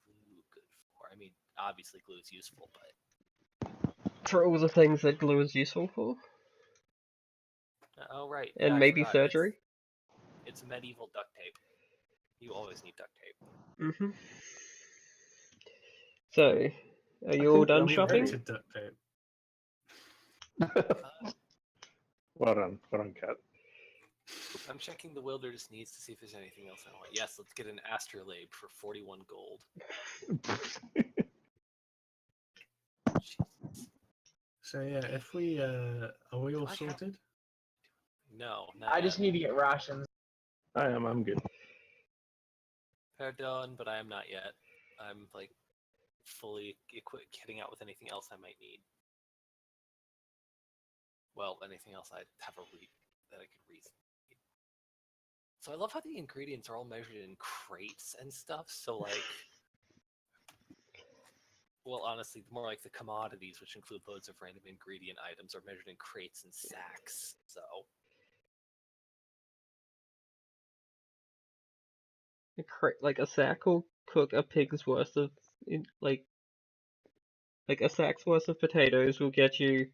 Speaker 5: glue good for? I mean, obviously glue is useful, but
Speaker 1: for all the things that glue is useful for,
Speaker 5: oh right,
Speaker 1: and
Speaker 5: yeah, I
Speaker 1: maybe
Speaker 5: forgot.
Speaker 1: surgery.
Speaker 5: It's medieval duct tape. You always need duct tape.
Speaker 1: Mhm. So, are you all
Speaker 7: think
Speaker 1: done
Speaker 3: We
Speaker 1: shopping?
Speaker 3: invented duct tape.
Speaker 7: Well done, Cat.
Speaker 5: I'm checking the wilderness needs to see if there's anything else I want. Yes, let's get an astrolabe for 41 gold. Jesus.
Speaker 3: So yeah, if we are we all
Speaker 5: I have-
Speaker 3: sorted?
Speaker 5: No, not
Speaker 4: I
Speaker 5: yet.
Speaker 4: just need to get rations.
Speaker 7: I'm good.
Speaker 5: Pardon, but I am not yet. I'm like fully kitting out with anything else I might need. Well, anything else I have that I could reason. So I love how the ingredients are all measured in crates and stuff. So like, well, honestly, more like the commodities, which include loads of random ingredient items, are measured in crates and sacks. So
Speaker 1: Like a sack will cook a pig's worth of, like a sack's worth of potatoes will get you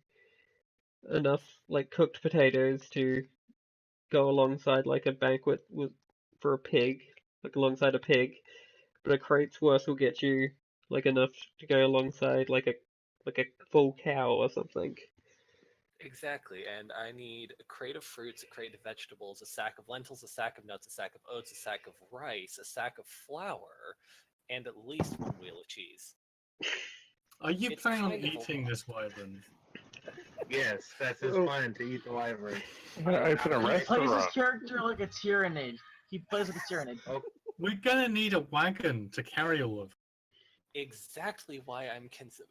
Speaker 1: enough like cooked potatoes to go alongside like a banquet for a pig, like alongside a pig. But a crate's worth will get you like enough to go alongside like a full cow or something.
Speaker 5: exactly, and I need a crate of fruits, a crate of vegetables, a sack of lentils, a sack of nuts, a sack of oats, a sack of rice, a sack of flour, and at least 1 wheel of cheese.
Speaker 3: Are you
Speaker 5: It's
Speaker 3: planning on
Speaker 5: kind of a
Speaker 3: eating
Speaker 5: lot.
Speaker 3: this wyvern?
Speaker 6: Yes, that's his
Speaker 1: Oh.
Speaker 6: plan, to eat the wyvern.
Speaker 7: It's in a
Speaker 4: He plays his
Speaker 7: restaurant.
Speaker 4: character like a tyrannid. He plays like a tyrannid.
Speaker 6: Oh,
Speaker 3: We're gonna need a wagon to carry all of them.
Speaker 5: Exactly why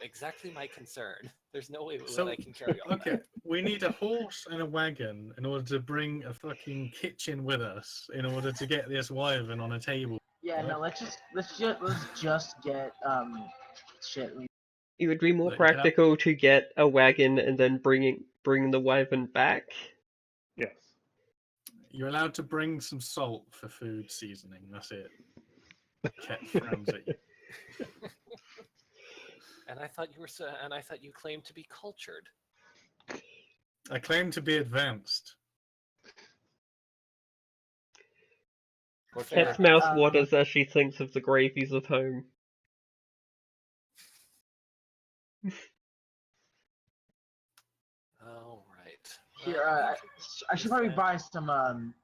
Speaker 5: exactly my concern. There's no way
Speaker 3: So,
Speaker 5: that I can carry all
Speaker 3: okay,
Speaker 5: that.
Speaker 3: we need a horse and a wagon in order to bring a fucking kitchen with us in order to get this wyvern on a table.
Speaker 4: Yeah,
Speaker 3: Right.
Speaker 4: no, let's just get shit.
Speaker 1: It would be more
Speaker 3: Like, you know-
Speaker 1: practical to get a wagon and then bring the wyvern back.
Speaker 7: Yes.
Speaker 3: You're allowed to bring some salt for food seasoning. That's it. Cat frowns at you.
Speaker 5: And I thought you claimed to be cultured.
Speaker 3: I claim to be advanced.
Speaker 6: what's
Speaker 5: Fair.
Speaker 1: Cat's mouth
Speaker 4: Um,
Speaker 1: waters as she thinks of the gravies of home.
Speaker 5: All right.
Speaker 4: Here, I should probably buy some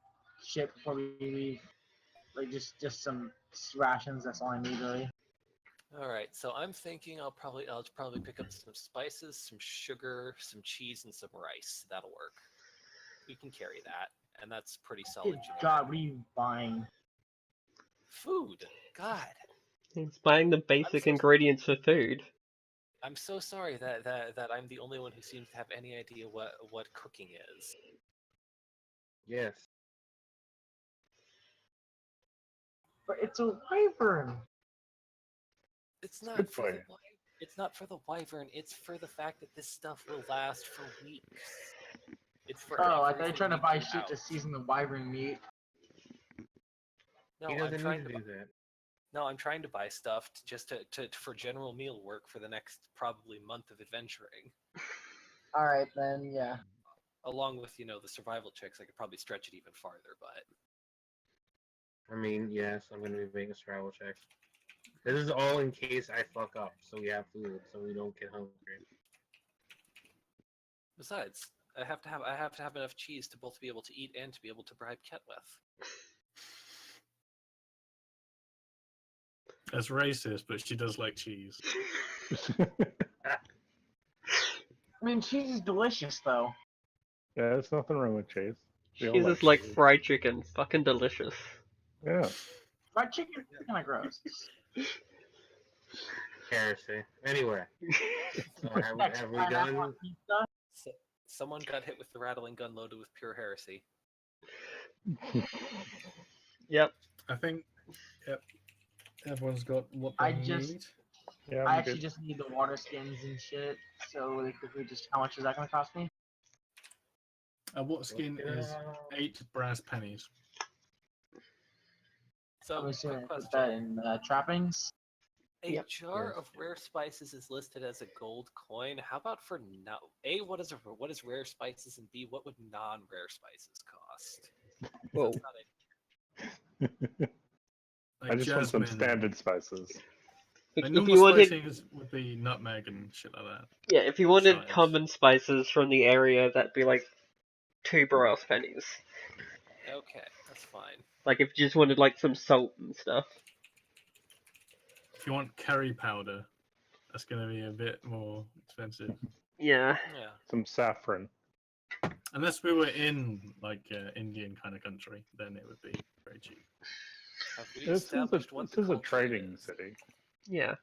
Speaker 4: shit before we leave. Like just some rations. That's all I need really.
Speaker 5: All right. So I'm thinking I'll probably pick up some spices, some sugar, some cheese, and some rice. That'll work. We can carry that, and that's pretty solid.
Speaker 4: Good
Speaker 5: generic.
Speaker 4: God, what are you buying?
Speaker 5: Food. God.
Speaker 1: He's buying the basic
Speaker 5: so-
Speaker 1: ingredients for food.
Speaker 5: I'm so sorry that I'm the only one who seems to have any idea what cooking is.
Speaker 6: yes.
Speaker 4: But it's a wyvern.
Speaker 5: It's not
Speaker 7: good
Speaker 5: for
Speaker 7: for
Speaker 5: the
Speaker 7: you.
Speaker 5: It's not for the wyvern. It's for the fact that this stuff will last for weeks. It's for
Speaker 4: Oh, I thought you were
Speaker 5: everything
Speaker 4: trying to
Speaker 5: we
Speaker 4: buy
Speaker 5: do
Speaker 4: shit to
Speaker 5: out.
Speaker 4: season the wyvern meat.
Speaker 5: No,
Speaker 6: He
Speaker 5: I'm
Speaker 6: doesn't
Speaker 5: trying
Speaker 6: need
Speaker 5: to.
Speaker 6: to do that.
Speaker 5: No, I'm trying to buy stuff just to for general meal work for the next probably month of adventuring.
Speaker 4: All right then, yeah.
Speaker 5: along with the survival checks, I could probably stretch it even farther. But
Speaker 6: I mean, yes, I'm gonna be making a survival check. This is all in case I fuck up, so we have food, so we don't get hungry.
Speaker 5: besides, I have to have enough cheese to both be able to eat and to be able to bribe Ket with.
Speaker 3: That's racist, but she does like cheese.
Speaker 4: I mean, cheese is delicious, though.
Speaker 7: Yeah, there's nothing wrong with cheese. We all
Speaker 1: She's
Speaker 7: like
Speaker 1: just like
Speaker 7: cheese.
Speaker 1: fried chicken, fucking delicious.
Speaker 7: Yeah.
Speaker 4: Fried chicken is kind of gross.
Speaker 6: Heresy. Anyway, so
Speaker 4: Next,
Speaker 6: have we
Speaker 4: pineapple
Speaker 6: done?
Speaker 4: on pizza.
Speaker 5: So, someone got hit with the rattling gun loaded with pure heresy.
Speaker 1: Yep.
Speaker 3: I think, yep, everyone's got what they
Speaker 4: I just-
Speaker 3: need.
Speaker 7: Yeah,
Speaker 4: I
Speaker 7: I'm
Speaker 4: actually
Speaker 7: good.
Speaker 4: just need the water skins and shit. So really quickly, just how much is that going to cost me?
Speaker 3: What skin is 8 brass pennies?
Speaker 5: So,
Speaker 4: I'm assuming
Speaker 5: quick
Speaker 4: I put
Speaker 5: question.
Speaker 4: that in trappings.
Speaker 5: A
Speaker 1: Yep.
Speaker 5: jar
Speaker 6: Yes.
Speaker 5: of rare spices is listed as a gold coin. How about for no? A, what is rare spices, and B, what would non-rare spices cost?
Speaker 1: Whoa.
Speaker 5: That's not a
Speaker 3: Like
Speaker 7: I just want some
Speaker 3: jasmine.
Speaker 7: standard spices.
Speaker 3: Like
Speaker 1: If
Speaker 3: normal
Speaker 1: you wanted,
Speaker 3: spices would be nutmeg and shit like that.
Speaker 1: yeah, if you wanted
Speaker 3: Chives.
Speaker 1: common spices from the area, that'd be like 2 brass pennies.
Speaker 5: Okay, that's fine.
Speaker 1: Like if you just wanted like some salt and stuff.
Speaker 3: If you want curry powder, that's going to be a bit more expensive.
Speaker 1: Yeah.
Speaker 5: Yeah.
Speaker 7: Some saffron.
Speaker 3: Unless we were in like Indian kind of country, then it would be very cheap.
Speaker 5: Have we
Speaker 7: This is a,
Speaker 5: established what
Speaker 7: this
Speaker 5: the
Speaker 7: is a
Speaker 5: culture
Speaker 7: trading
Speaker 5: is?
Speaker 7: city.
Speaker 1: Yeah.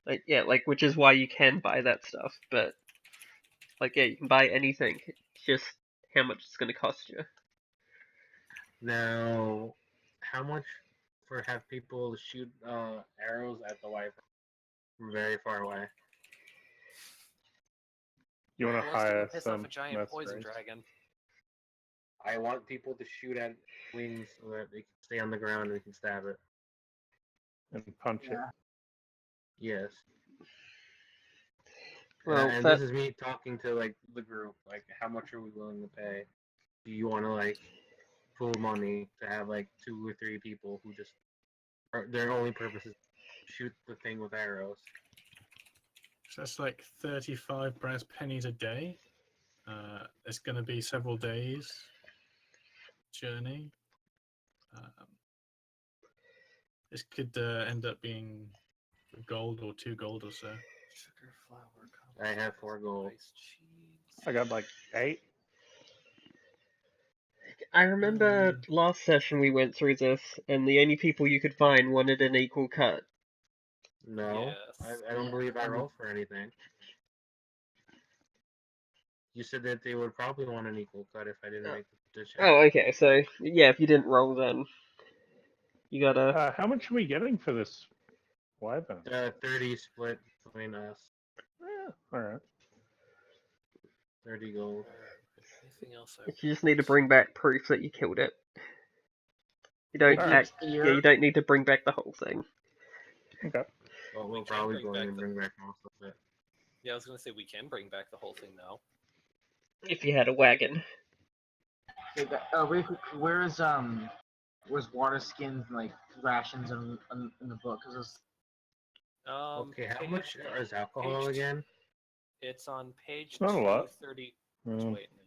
Speaker 1: Like yeah, like which is why you can buy that stuff, but like yeah, you can buy anything. It's just how much it's gonna cost you.
Speaker 6: Now, how much for have people shoot arrows at the wyvern from very far away?
Speaker 7: You want
Speaker 5: Who
Speaker 7: to
Speaker 5: wants to go
Speaker 7: hire
Speaker 5: piss
Speaker 7: some
Speaker 5: off a giant poison
Speaker 7: mercenaries.
Speaker 5: dragon?
Speaker 6: I want people to shoot at wings so that they can stay on the ground and we can stab it.
Speaker 7: and punch it.
Speaker 4: Yeah.
Speaker 6: Yes.
Speaker 1: Well,
Speaker 6: and
Speaker 1: that
Speaker 6: this is me talking to like the group. Like, how much are we willing to pay? Do you want to like pool money to have like 2 or 3 people who just their only purpose is shoot the thing with arrows?
Speaker 3: So that's like 35 brass pennies a day. It's going to be several days journey. This could end up being gold or 2 gold or so.
Speaker 5: Sugar, flour,
Speaker 6: I have 4 gold.
Speaker 5: rice, cheese.
Speaker 7: I got like 8.
Speaker 1: I remember last session we went through this, and the only people you could find wanted an equal cut.
Speaker 6: No,
Speaker 5: Yes.
Speaker 6: I don't
Speaker 4: Yeah,
Speaker 6: believe I
Speaker 4: I would-
Speaker 6: rolled for anything. You said that they would probably want an equal cut if I didn't
Speaker 1: Oh.
Speaker 6: make the check.
Speaker 1: Oh, okay, so yeah, if you didn't roll then you gotta
Speaker 7: How much are we getting for this wyvern?
Speaker 6: 30 split between us.
Speaker 7: All right.
Speaker 6: 30 gold.
Speaker 5: Anything else?
Speaker 1: you just need to bring back proof that you killed it. You don't
Speaker 7: Alright.
Speaker 1: you don't need to bring back the whole thing.
Speaker 7: Okay.
Speaker 6: Well,
Speaker 5: We
Speaker 6: we're
Speaker 5: can
Speaker 6: probably
Speaker 5: bring
Speaker 6: going to
Speaker 5: back the-
Speaker 6: bring back most of it.
Speaker 5: Yeah, I was gonna say we can bring back the whole thing now.
Speaker 1: If you had a wagon.
Speaker 4: Really quick, where's water skins and like rations in the book? Cause
Speaker 6: Okay, how
Speaker 5: page-
Speaker 6: much is alcohol
Speaker 5: page-
Speaker 6: again?
Speaker 5: It's on page
Speaker 7: Not a lot.
Speaker 5: 230.
Speaker 7: Mm.
Speaker 5: Wait, no.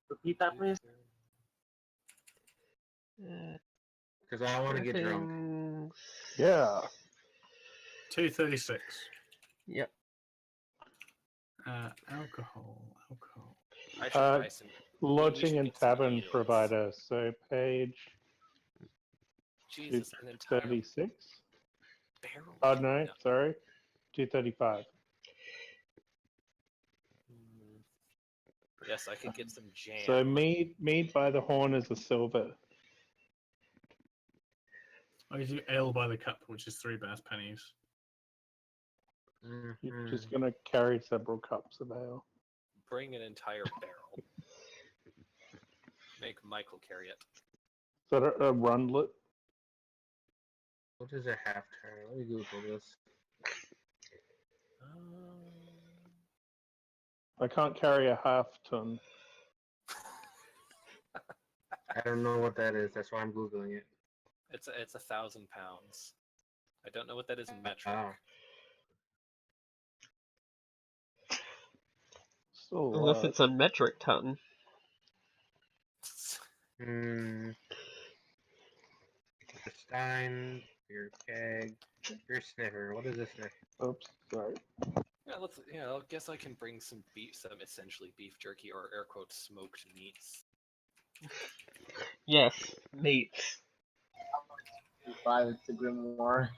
Speaker 4: repeat that, please.
Speaker 6: Because I want to get drunk.
Speaker 1: Things-
Speaker 7: Yeah.
Speaker 3: 236.
Speaker 1: Yep.
Speaker 3: Alcohol.
Speaker 5: I should
Speaker 7: Uh,
Speaker 5: buy some.
Speaker 7: Lodging and
Speaker 5: make some
Speaker 7: tavern
Speaker 5: meals.
Speaker 7: provider. So page
Speaker 5: Jesus, an entire
Speaker 7: 36.
Speaker 5: barrel.
Speaker 7: Oh no, sorry. 235.
Speaker 5: Mm. Yes, I could get some jam.
Speaker 7: So mead by the horn is a silver.
Speaker 3: I could do ale by the cup, which is 3 brass pennies.
Speaker 7: You're just gonna carry several cups of ale.
Speaker 5: Bring an entire barrel. Make Michael carry it.
Speaker 7: Is that a rundlet?
Speaker 6: What is a half turn? Let me Google this.
Speaker 7: I can't carry a half ton.
Speaker 6: I don't know what that is. That's why I'm googling it.
Speaker 5: It's 1,000 pounds. I don't know what that is in metric.
Speaker 6: Oh.
Speaker 7: Still a
Speaker 1: Unless
Speaker 7: lot.
Speaker 1: it's a metric ton.
Speaker 6: Hmm. Your stein, your keg, your sniffer. What is a sniffer?
Speaker 7: Oops, sorry.
Speaker 5: Yeah, let's. Yeah, I guess I can bring some essentially beef jerky or air quotes smoked meats.
Speaker 1: Yes, meats.
Speaker 4: By the grimoire.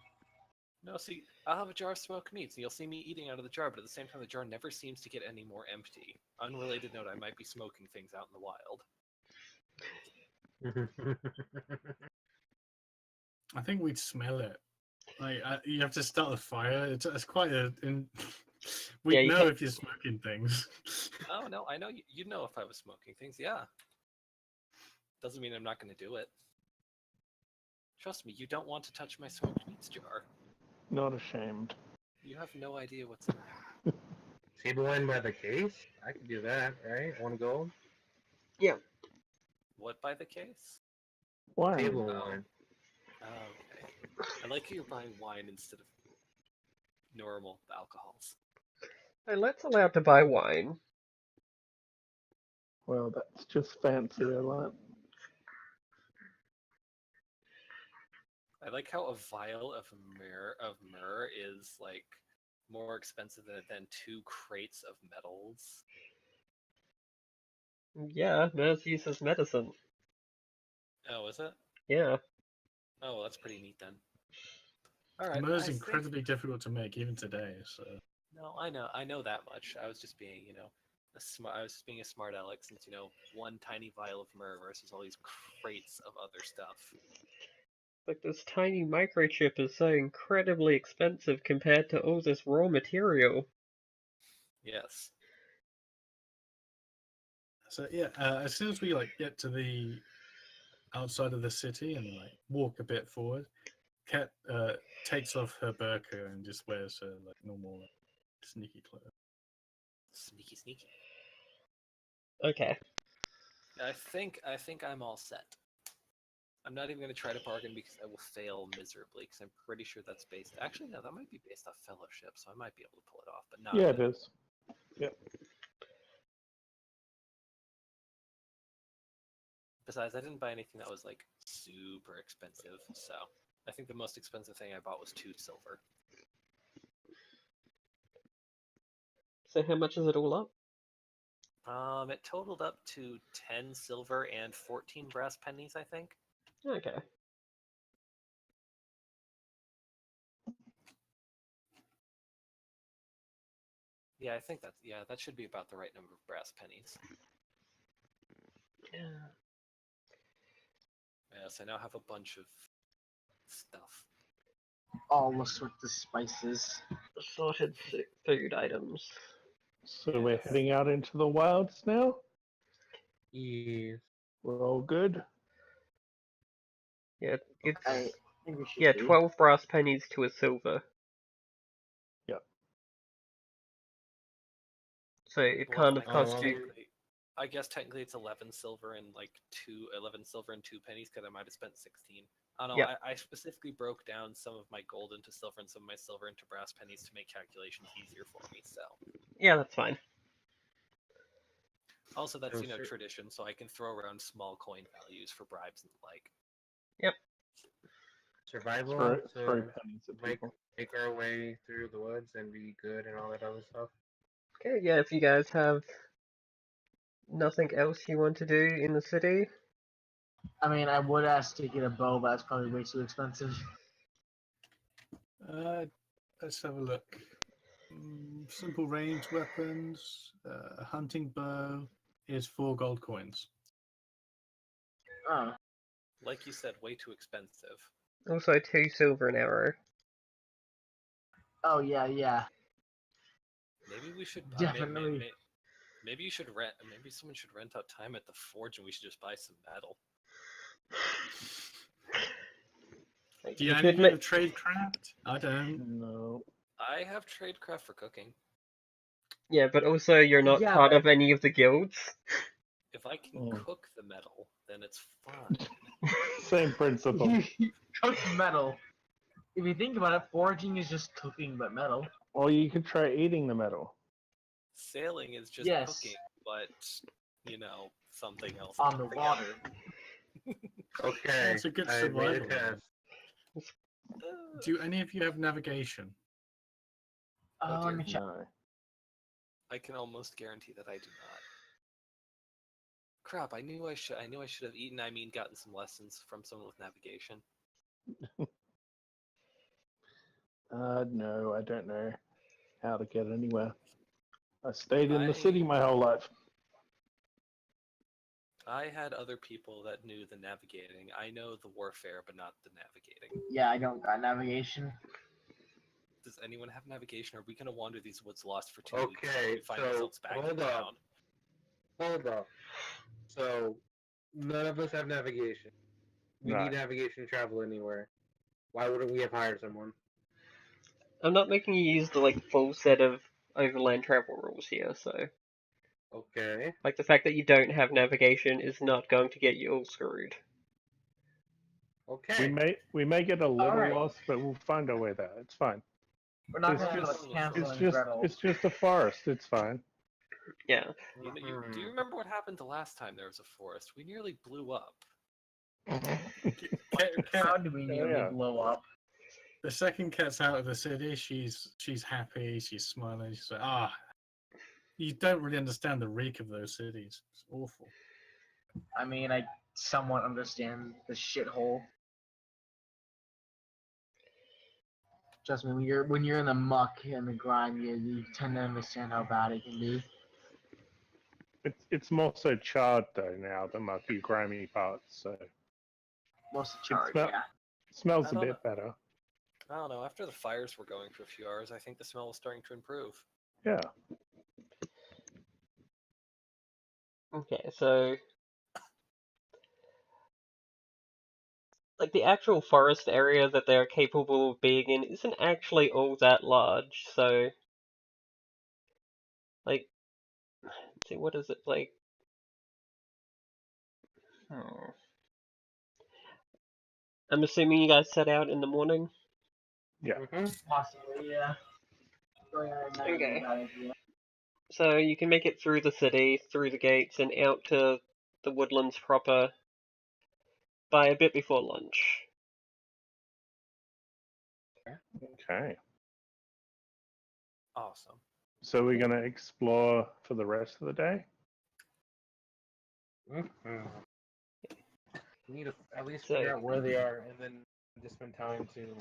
Speaker 5: No, see, I'll have a jar of smoked meats, and you'll see me eating out of the jar. But at the same time, the jar never seems to get any more empty. Unrelated note: I might be smoking things out in the wild.
Speaker 3: I think we'd smell it. Like you have to start a fire. It's quite a. We'd
Speaker 1: Yeah, you
Speaker 3: know
Speaker 1: can't-
Speaker 3: if you're smoking things.
Speaker 5: Oh no, I know you'd know if I was smoking things. Yeah, doesn't mean I'm not going to do it. Trust me, you don't want to touch my smoked meats jar.
Speaker 7: Not ashamed.
Speaker 5: You have no idea what's in there.
Speaker 6: Table wine by the case? I could do that, right? Want to go?
Speaker 5: What by the case?
Speaker 7: Why?
Speaker 6: Table
Speaker 5: Oh.
Speaker 6: wine.
Speaker 5: Oh, okay. I like how you're buying wine instead of normal alcohols.
Speaker 1: Hey, let's allowed to buy wine.
Speaker 7: Well, that's just fancy, I like.
Speaker 5: I like how a vial of myrrh is like more expensive than 2 crates of metals.
Speaker 1: Yeah, Mers uses medicine.
Speaker 5: Oh, is it?
Speaker 1: Yeah.
Speaker 5: Oh, that's pretty neat then. All right.
Speaker 3: Myrrh's
Speaker 5: I think-
Speaker 3: incredibly difficult to make even today. So
Speaker 5: No, I know that much. I was just being, I was just being a smart aleck since, one tiny vial of myrrh versus all these crates of other stuff.
Speaker 1: Like, this tiny microchip is so incredibly expensive compared to all this raw material.
Speaker 5: Yes.
Speaker 3: So yeah, as soon as we get to the outside of the city and walk a bit forward, Kat takes off her burqa and just wears her normal sneaky clothes.
Speaker 5: Sneaky, sneaky.
Speaker 1: Okay.
Speaker 5: I think I'm all set. I'm not even going to try to bargain because I will fail miserably because I'm pretty sure that's based. Actually, no, that might be based off fellowship, so I might be able to pull it off. But no.
Speaker 7: Yeah, it is.
Speaker 5: Besides, I didn't buy anything that was super expensive, so I think the most expensive thing I bought was 2 silver.
Speaker 1: So how much is it all up?
Speaker 5: It totaled up to 10 silver and 14 brass pennies, I think.
Speaker 1: Okay.
Speaker 5: Yeah, I think that should be about the right number of brass pennies.
Speaker 1: Yeah.
Speaker 5: Yes, I now have a bunch of stuff.
Speaker 4: All the sorts of spices.
Speaker 1: Assorted food items.
Speaker 7: So we're heading out into the wilds now?
Speaker 6: Yes.
Speaker 7: We're all good?
Speaker 1: Yeah, it's
Speaker 4: I think we should
Speaker 1: yeah,
Speaker 4: be.
Speaker 1: 12 brass pennies to a silver.
Speaker 7: Yep.
Speaker 1: So it
Speaker 5: Well,
Speaker 1: kind of
Speaker 5: I
Speaker 1: costs
Speaker 5: guess
Speaker 1: you.
Speaker 5: technically- I guess technically it's 11 silver and 11 silver and 2 pennies because I might have spent 16. I don't know.
Speaker 1: Yep.
Speaker 5: I specifically broke down some of my gold into silver and some of my silver into brass pennies to make calculations easier for me. So
Speaker 1: Yeah, that's fine.
Speaker 5: also that's
Speaker 6: Oh, sure.
Speaker 5: tradition, so I can throw around small coin values for bribes and the like.
Speaker 6: Survival
Speaker 7: Throw
Speaker 6: to
Speaker 7: pennies at
Speaker 6: make
Speaker 7: people.
Speaker 6: make our way through the woods and be good and all that other stuff.
Speaker 1: Okay, yeah, if you guys have nothing else you want to do in the city,
Speaker 4: I mean, I would ask to get a bow, but that's probably way too expensive.
Speaker 3: Let's have a look. Simple ranged weapons, a hunting bow is 4 gold coins.
Speaker 4: Oh,
Speaker 5: Like you said, way too expensive.
Speaker 1: also 2 silver an arrow.
Speaker 4: oh yeah.
Speaker 5: Maybe we should
Speaker 4: Definitely.
Speaker 5: maybe you should rent. Maybe someone should rent out time at the forge, and we should just buy some metal.
Speaker 1: Like,
Speaker 3: Do
Speaker 1: you
Speaker 3: you
Speaker 1: could
Speaker 3: any
Speaker 1: ma-
Speaker 3: of tradecraft? I don't.
Speaker 7: No.
Speaker 5: I have tradecraft for cooking.
Speaker 1: Yeah, but also you're not
Speaker 4: Yeah,
Speaker 1: part
Speaker 4: but-
Speaker 1: of any of the guilds.
Speaker 5: If I can
Speaker 7: Mm.
Speaker 5: cook the metal, then it's fine.
Speaker 7: Same principle.
Speaker 4: Cook metal. If you think about it, foraging is just cooking but metal.
Speaker 7: Or you could try eating the metal.
Speaker 5: Sailing is just
Speaker 4: Yes.
Speaker 5: cooking, but something else.
Speaker 4: On the
Speaker 5: something
Speaker 4: water.
Speaker 6: Okay.
Speaker 3: That's a good
Speaker 6: I made a
Speaker 3: survival.
Speaker 6: test.
Speaker 5: else.
Speaker 3: Do any of you have navigation?
Speaker 5: Oh,
Speaker 4: Let me
Speaker 5: dear.
Speaker 4: check.
Speaker 7: No.
Speaker 5: I can almost guarantee that I do not. Crap! I knew I should. I knew I should have eaten. I mean, gotten some lessons from someone with navigation.
Speaker 7: No, I don't know how to get anywhere. I stayed in the
Speaker 5: I-
Speaker 7: city my whole life.
Speaker 5: I had other people that knew the navigating. I know the warfare, but not the navigating.
Speaker 4: Yeah, I don't got navigation.
Speaker 5: Does anyone have navigation? Or are we gonna wander these woods lost for 2 weeks until
Speaker 6: Okay,
Speaker 5: we find
Speaker 6: so
Speaker 5: ourselves back in
Speaker 6: hold
Speaker 5: town?
Speaker 6: up. Hold up. So, none of us have navigation. We
Speaker 7: No.
Speaker 6: need navigation to travel anywhere. Why wouldn't we have hired someone?
Speaker 1: I'm not making you use the full set of overland travel rules here, so
Speaker 6: Okay.
Speaker 1: the fact that you don't have navigation is not going to get you all screwed.
Speaker 6: Okay.
Speaker 7: We may get a little
Speaker 4: Alright.
Speaker 7: lost, but we'll find our way there. It's fine.
Speaker 4: We're not
Speaker 7: It's
Speaker 4: gonna
Speaker 5: just-
Speaker 4: like cancel
Speaker 7: It's
Speaker 4: and
Speaker 7: just
Speaker 4: Gretel.
Speaker 7: it's just a forest. It's fine.
Speaker 1: Yeah.
Speaker 5: Do you remember what happened the last time there was a forest? We nearly blew up.
Speaker 4: How do we nearly
Speaker 7: Yeah.
Speaker 4: blow up?
Speaker 3: The second Cat's out of the city, she's happy, she's smiling, she's like, you don't really understand the reek of those cities. It's awful.
Speaker 4: I mean, I somewhat understand the shithole. Trust me, when you're in the muck and the grime, you tend to understand how bad it can be.
Speaker 7: It's more so charred though now, the mucky, grimy parts. So
Speaker 4: Most of the charge,
Speaker 7: smell-
Speaker 4: yeah.
Speaker 7: it smells
Speaker 5: I
Speaker 7: a
Speaker 5: don't
Speaker 7: bit better.
Speaker 5: I don't know. After the fires were going for a few hours, I think the smell was starting to improve.
Speaker 7: Yeah.
Speaker 1: Okay, so the actual forest area that they're capable of being in isn't actually all that large, so let's see, what is it like? I'm assuming you guys set out in the morning?
Speaker 7: Yeah.
Speaker 4: Possibly, yeah. Going out at night would be a
Speaker 1: Okay.
Speaker 4: bad idea.
Speaker 1: So you can make it through the city, through the gates, and out to the woodlands proper by a bit before lunch.
Speaker 7: Okay.
Speaker 5: Awesome.
Speaker 7: So we're gonna explore for the rest of the day.
Speaker 6: We need to at least
Speaker 1: So-
Speaker 6: figure out where they are and then just spend time to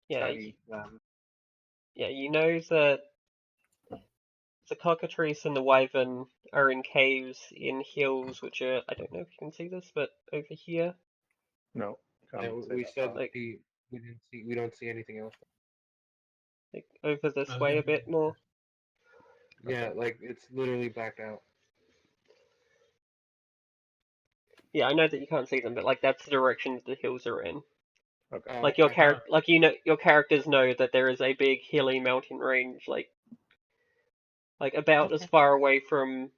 Speaker 1: Yeah,
Speaker 6: study them.
Speaker 1: yeah, you know that the cockatrice and the wyvern are in caves in hills, which are, I don't know if you can see this, but over here.
Speaker 7: No. can't
Speaker 6: And
Speaker 7: say
Speaker 6: we
Speaker 7: that
Speaker 6: said
Speaker 7: part.
Speaker 6: we don't see anything else.
Speaker 1: Over this
Speaker 3: Oh,
Speaker 1: way
Speaker 3: yeah.
Speaker 1: a bit more.
Speaker 6: Yeah, it's literally blacked out.
Speaker 1: Yeah, I know that you can't see them, but that's the direction that the hills are in.
Speaker 7: Okay.
Speaker 6: Oh,
Speaker 1: Your
Speaker 6: okay.
Speaker 1: character, your characters know that there is a big hilly mountain range, about as
Speaker 6: Okay.
Speaker 1: far away from,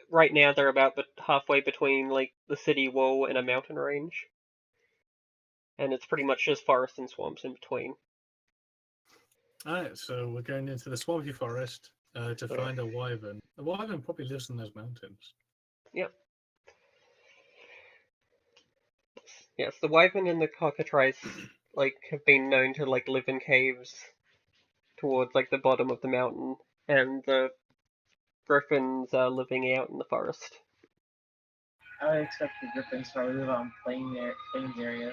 Speaker 1: right now they're about halfway between the city wall and a mountain range, and it's pretty much just forest and swamps in between.
Speaker 3: Alright, so we're going into the swampy forest to
Speaker 7: Sure.
Speaker 3: find a wyvern. The wyvern probably lives in those mountains.
Speaker 1: Yes, the wyvern and the cockatrice have been known to live in caves towards the bottom of the mountain, and the griffins are living out in the forest.
Speaker 4: I would expect the griffins to live on plains area.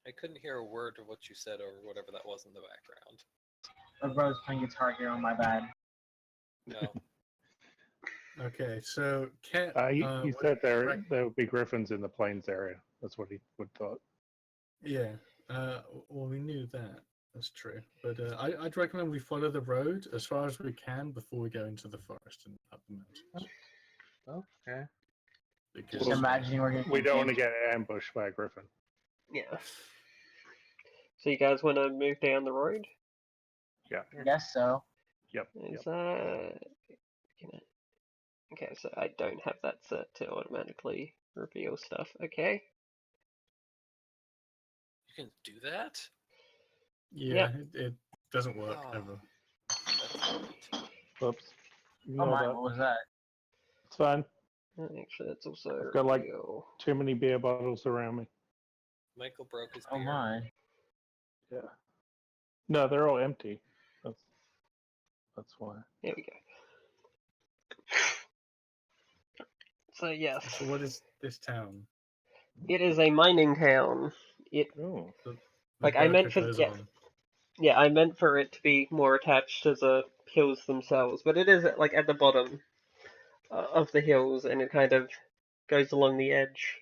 Speaker 5: I couldn't hear a word of what you said or whatever that was in the background.
Speaker 4: My brother's playing Guitar Hero, my bad.
Speaker 5: No.
Speaker 3: Okay, so Cat.
Speaker 7: He said there would be griffins in the plains area. That's what he would thought.
Speaker 3: Yeah, well, we knew that. That's true. But I'd recommend we follow the road as far as we can before we go into the forest and up the mountains.
Speaker 6: Okay.
Speaker 3: Because
Speaker 4: Just imagining we're gonna
Speaker 7: We don't want to get ambushed by a griffin.
Speaker 1: Yeah. So you guys want to move down the road?
Speaker 4: I guess so.
Speaker 7: Yep.
Speaker 1: Is okay, so I don't have that set to automatically reveal stuff. Okay.
Speaker 5: You can do that?
Speaker 3: Yeah, it doesn't work
Speaker 5: Oh.
Speaker 3: ever.
Speaker 5: That's neat.
Speaker 7: Whoops.
Speaker 4: Oh
Speaker 7: Ignore
Speaker 4: my,
Speaker 7: that.
Speaker 4: what was that?
Speaker 7: It's fine.
Speaker 1: Actually, that's also
Speaker 7: I've got, like,
Speaker 1: reveal.
Speaker 7: Too many beer bottles around me.
Speaker 5: Michael broke his
Speaker 4: Oh
Speaker 5: beer.
Speaker 4: my.
Speaker 7: Yeah. No, they're all empty. That's why.
Speaker 1: There we go. So yes,
Speaker 3: So what is this town?
Speaker 1: it is a mining town. It
Speaker 7: Oh.
Speaker 3: The
Speaker 1: Like, I meant
Speaker 3: Gurkha
Speaker 1: for
Speaker 3: goes
Speaker 1: yeah.
Speaker 3: on.
Speaker 1: Yeah, I meant for it to be more attached to the hills themselves, but it is like at the bottom of the hills, and it kind of goes along the edge.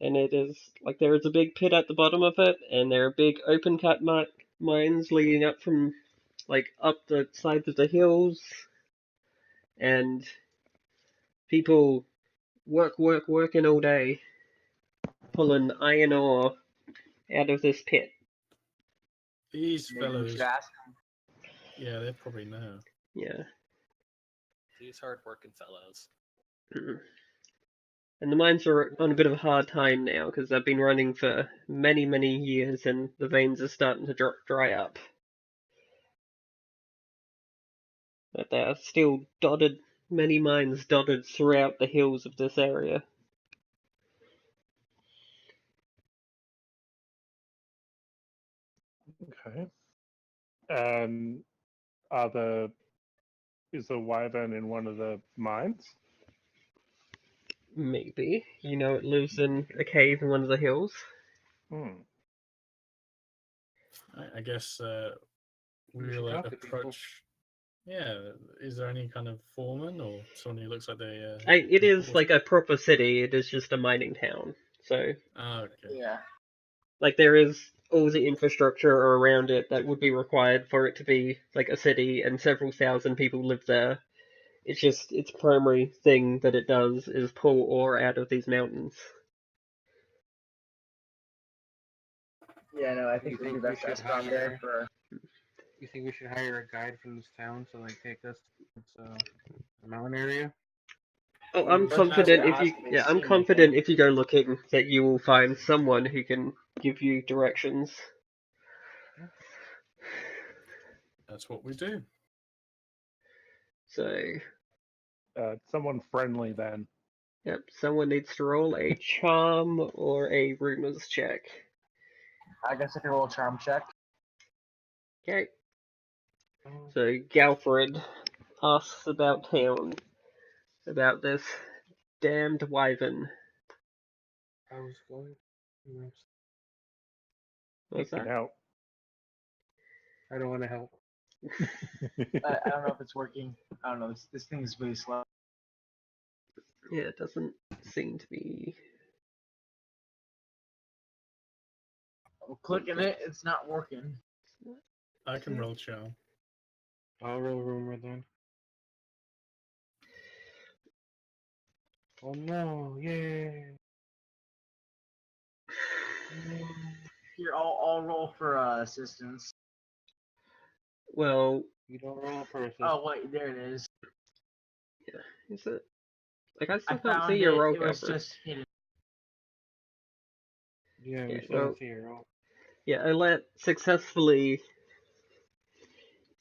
Speaker 1: And it is like there is a big pit at the bottom of it, and there are big open cut mines leading up from like up the sides of the hills, and people working all day, pulling iron ore out of this pit.
Speaker 3: These
Speaker 4: Maybe we
Speaker 3: fellows,
Speaker 4: should ask them.
Speaker 3: yeah, they probably know.
Speaker 1: Yeah.
Speaker 5: These hard-working fellows.
Speaker 1: Mm. And the mines are on a bit of a hard time now because they've been running for many, many years, and the veins are starting to dry up. But there are still many mines dotted throughout the hills of this area.
Speaker 7: Okay. Is the wyvern in one of the mines?
Speaker 1: Maybe. It lives in a cave in one of the hills.
Speaker 7: Hmm.
Speaker 3: I guess
Speaker 6: We should
Speaker 3: we'll
Speaker 6: talk to people.
Speaker 3: approach. Yeah, is there any kind of foreman or someone who looks like they?
Speaker 1: It is
Speaker 3: enforce
Speaker 1: like
Speaker 3: it?
Speaker 1: a proper city, it is just a mining town. So,
Speaker 3: Ah, okay.
Speaker 4: Yeah.
Speaker 1: like, there is all the infrastructure around it that would be required for it to be like a city, and several thousand people live there. It's just its primary thing that it does is pull ore out of these mountains.
Speaker 4: Yeah, no, I
Speaker 6: You
Speaker 4: think we'll
Speaker 6: think
Speaker 4: do
Speaker 6: we
Speaker 4: best
Speaker 6: should
Speaker 4: to stop there
Speaker 6: hire-
Speaker 4: for.
Speaker 6: You think we should hire a guide from this town to like take us to the mountain area?
Speaker 1: Oh, I'm
Speaker 4: Let's ask
Speaker 1: confident
Speaker 4: ask if they
Speaker 1: I'm
Speaker 4: see
Speaker 1: confident if you go looking that you will find someone who can give you directions.
Speaker 3: That's what we do.
Speaker 1: So,
Speaker 7: Someone friendly then.
Speaker 1: yep, someone needs to roll a charm or a rumors check.
Speaker 4: I guess if you roll a charm check.
Speaker 1: Okay. So Galfred asks about town, about this damned wyvern.
Speaker 6: I was going.
Speaker 1: What's
Speaker 7: He can
Speaker 1: that?
Speaker 7: help.
Speaker 6: I don't want to help.
Speaker 4: I don't know if it's working. I don't know. This thing is really slow.
Speaker 1: Yeah, it doesn't seem to be.
Speaker 4: I'm clicking it. It's not working.
Speaker 3: I can roll charm.
Speaker 6: I'll roll rumor then. Oh no! Yay!
Speaker 4: Here, I'll roll for assistance.
Speaker 1: Well,
Speaker 6: You don't roll for assist.
Speaker 4: Oh wait, there it is.
Speaker 1: yeah, is it? Like, I
Speaker 4: I
Speaker 1: still can't
Speaker 4: found
Speaker 1: see
Speaker 4: it.
Speaker 1: your roll,
Speaker 4: It was
Speaker 1: Galfred.
Speaker 4: just hidden.
Speaker 6: Yeah,
Speaker 1: Yeah,
Speaker 6: we still
Speaker 1: well-
Speaker 6: don't see your roll.
Speaker 1: Yeah, Olet successfully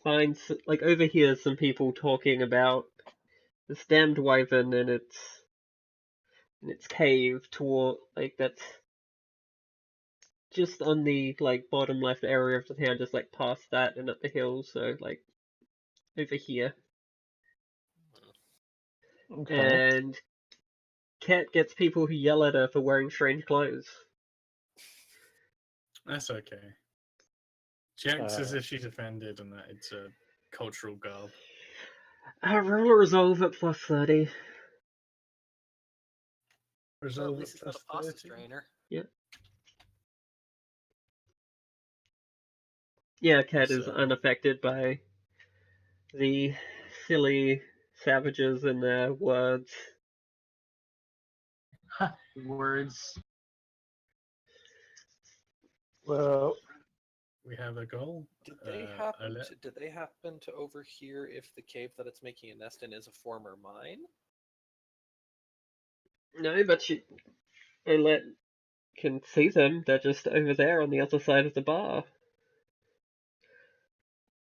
Speaker 1: finds, like, overhears some people talking about this damned wyvern and its cave toward, like, that's just on the, like, bottom left area of the town, just, like, past that and up the hill, so, like, over here.
Speaker 7: Okay.
Speaker 1: And Cat gets people who yell at her for wearing strange clothes.
Speaker 3: That's okay. She acts as
Speaker 7: Uh,
Speaker 3: if she's offended and that it's a cultural garb.
Speaker 1: Roll a resolve at plus 30.
Speaker 5: Well, at
Speaker 3: Resolve
Speaker 5: least
Speaker 3: at
Speaker 5: it's not
Speaker 3: plus
Speaker 5: a pasta
Speaker 3: 30.
Speaker 5: strainer.
Speaker 1: Yeah, Cat
Speaker 3: Yes,
Speaker 1: is unaffected by the silly savages and their words.
Speaker 4: Words.
Speaker 7: Well,
Speaker 3: We have a goal.
Speaker 5: Did they happen to overhear if the cave that it's making a nest in is a former mine?
Speaker 1: No, but Olet can see them. They're just over there on the other side of the bar.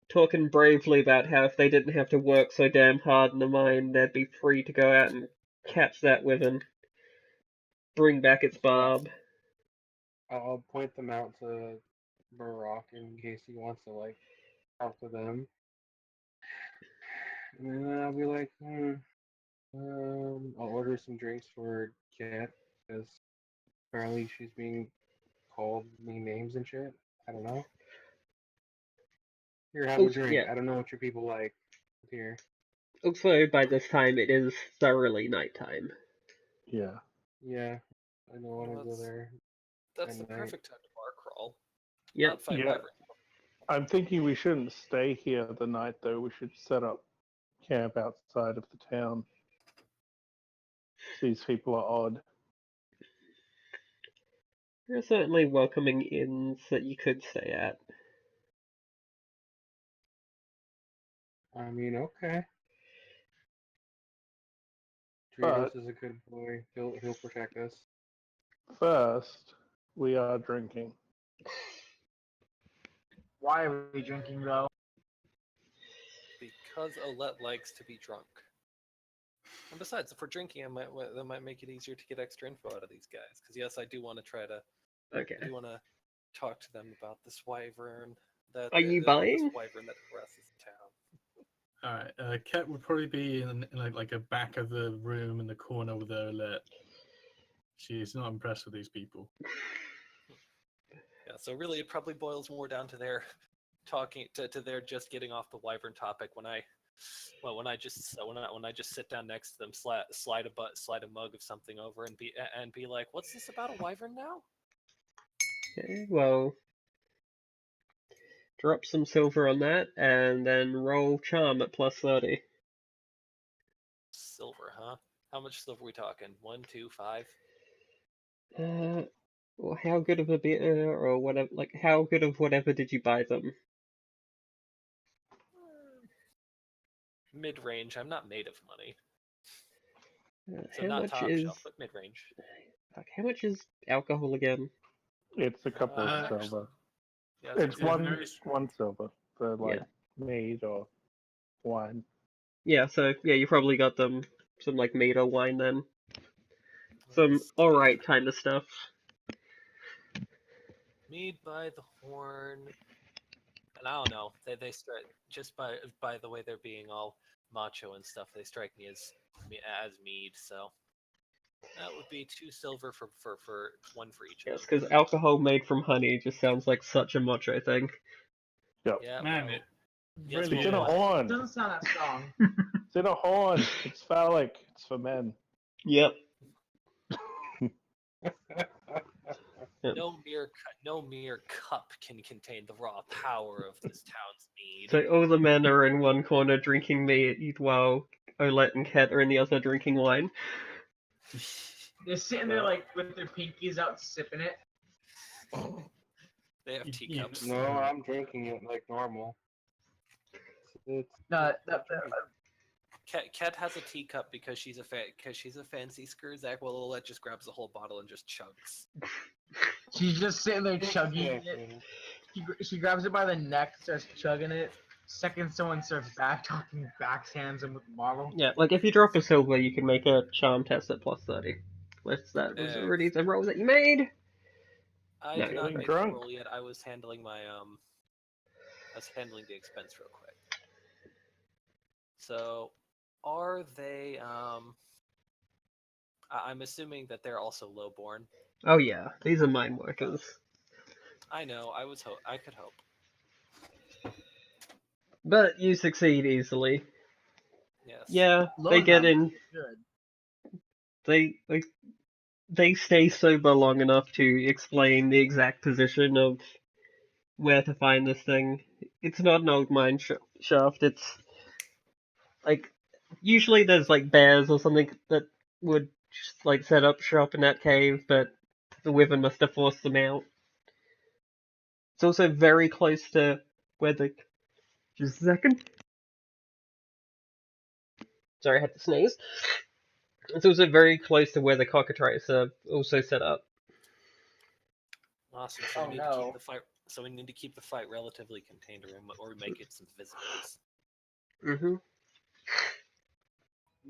Speaker 1: Talking bravely about how if they didn't have to work so damn hard in the mine, they'd be free to go out and catch that wyvern, bring back its barb.
Speaker 6: I'll point them out to Barak in case he wants to like talk to them. And then I'll be like, I'll order some drinks for Kat because apparently she's being called mean names and shit. I don't know. Here, have a drink.
Speaker 1: Yeah.
Speaker 6: I don't know what your people like. Here.
Speaker 1: Also, by this time, it is thoroughly nighttime.
Speaker 7: Yeah.
Speaker 6: Yeah, I don't want to
Speaker 5: Well,
Speaker 6: go there.
Speaker 5: That's
Speaker 6: At
Speaker 5: the
Speaker 6: night.
Speaker 5: perfect time to bar crawl.
Speaker 1: Yep.
Speaker 5: Not fight
Speaker 7: Yeah.
Speaker 5: wyvern.
Speaker 7: I'm thinking we shouldn't stay here the night, though. We should set up camp outside of the town. These people are odd.
Speaker 1: There are certainly welcoming inns that you could stay at.
Speaker 6: I mean, okay.
Speaker 7: But-
Speaker 6: Trios is a good boy. He'll protect us.
Speaker 7: First, we are drinking.
Speaker 4: Why are we drinking though?
Speaker 5: Because Olet likes to be drunk. And besides, if we're drinking, that might make it easier to get extra info out of these guys. Because yes, I do want to try to.
Speaker 1: Okay.
Speaker 5: I do want to talk to them about this wyvern.
Speaker 1: Are you buying?
Speaker 5: This wyvern that harasses the town.
Speaker 3: All right. Ket would probably be in like a back of the room in the corner with Olet. She's not impressed with these people.
Speaker 5: Yeah, so really, it probably boils more down to their talking to their just getting off the wyvern topic. When I just sit down next to them, slide a mug of something over, and be like, "What's this about a wyvern now?"
Speaker 1: Okay, well, drop some silver on that, and then roll charm at plus 30.
Speaker 5: Silver, huh? How much silver are we talking? 1, 2, 5?
Speaker 1: Well, how good of a beer, or whatever, like, how good of whatever did you buy them?
Speaker 5: Mid-range. I'm not made of money, so
Speaker 1: How
Speaker 5: not
Speaker 1: much
Speaker 5: top
Speaker 1: is...
Speaker 5: shelf, but mid-range.
Speaker 1: Fuck, how much is alcohol again?
Speaker 7: It's a couple of
Speaker 5: Actually,
Speaker 7: silver.
Speaker 5: yeah,
Speaker 7: It's
Speaker 3: yeah,
Speaker 7: one
Speaker 3: very-
Speaker 7: one silver for like mead or wine.
Speaker 1: Yeah, so, yeah, you probably got them some, like, mead or wine then. Some
Speaker 5: let's see.
Speaker 1: alright kind of stuff.
Speaker 5: Mead by the horn. And I don't know. They strike just by the way they're being all macho and stuff. They strike me as mead. So that would be 2 silver for one for each
Speaker 1: Yes,
Speaker 5: of them.
Speaker 1: because alcohol made from honey just sounds like such a macho thing.
Speaker 5: Yeah,
Speaker 3: Man,
Speaker 5: well,
Speaker 3: it
Speaker 5: yes,
Speaker 3: really
Speaker 7: It's in a
Speaker 3: is.
Speaker 4: It
Speaker 7: horn.
Speaker 4: doesn't sound that strong.
Speaker 7: It's in a horn. It's phallic. It's for men.
Speaker 1: Yep.
Speaker 5: no mere cup can contain the raw power of this town's mead.
Speaker 1: So all the men are in one corner drinking mead while Olet and Ket are in the other drinking wine.
Speaker 4: They're sitting there like with their pinkies out sipping it.
Speaker 5: They have
Speaker 3: You-
Speaker 5: teacups.
Speaker 6: No, I'm drinking it like normal. It's
Speaker 4: No,
Speaker 5: Ket has a teacup because she's a fancy Skurzak. Well, Olet just grabs the whole bottle and just chugs.
Speaker 4: she's just sitting there chugging it.
Speaker 6: exactly.
Speaker 4: She grabs it by the neck, starts chugging it. Second, someone starts back talking, backhands him with the bottle.
Speaker 1: Yeah, like if you drop a silver, you can make a charm test at plus 30. Unless that was already the roll that you made.
Speaker 5: I
Speaker 1: No,
Speaker 5: did not
Speaker 7: getting
Speaker 5: make
Speaker 7: drunk.
Speaker 5: the roll yet. I was handling my I was handling the expense real quick. So, are they? I'm assuming that they're also lowborn.
Speaker 1: Oh yeah, these are mine workers.
Speaker 5: I know. I could hope.
Speaker 1: But you succeed easily.
Speaker 5: Yes.
Speaker 1: Yeah,
Speaker 4: Low
Speaker 1: they get
Speaker 4: number.
Speaker 1: in.
Speaker 4: Good.
Speaker 1: They stay sober long enough to explain the exact position of where to find this thing. It's not an old mine shaft. It's like usually there's like bears or something that would just, like set up shop in that cave, but the wyvern must have forced them out. It's also very close to where the... Just a second. Sorry, I had to sneeze. It's also very close to where the cockatrice are also set up.
Speaker 5: Awesome. So
Speaker 4: Oh,
Speaker 5: we need to
Speaker 4: no.
Speaker 5: keep the fight. So we need to keep the fight relatively contained, or make it some visitors.
Speaker 1: Mm-hmm.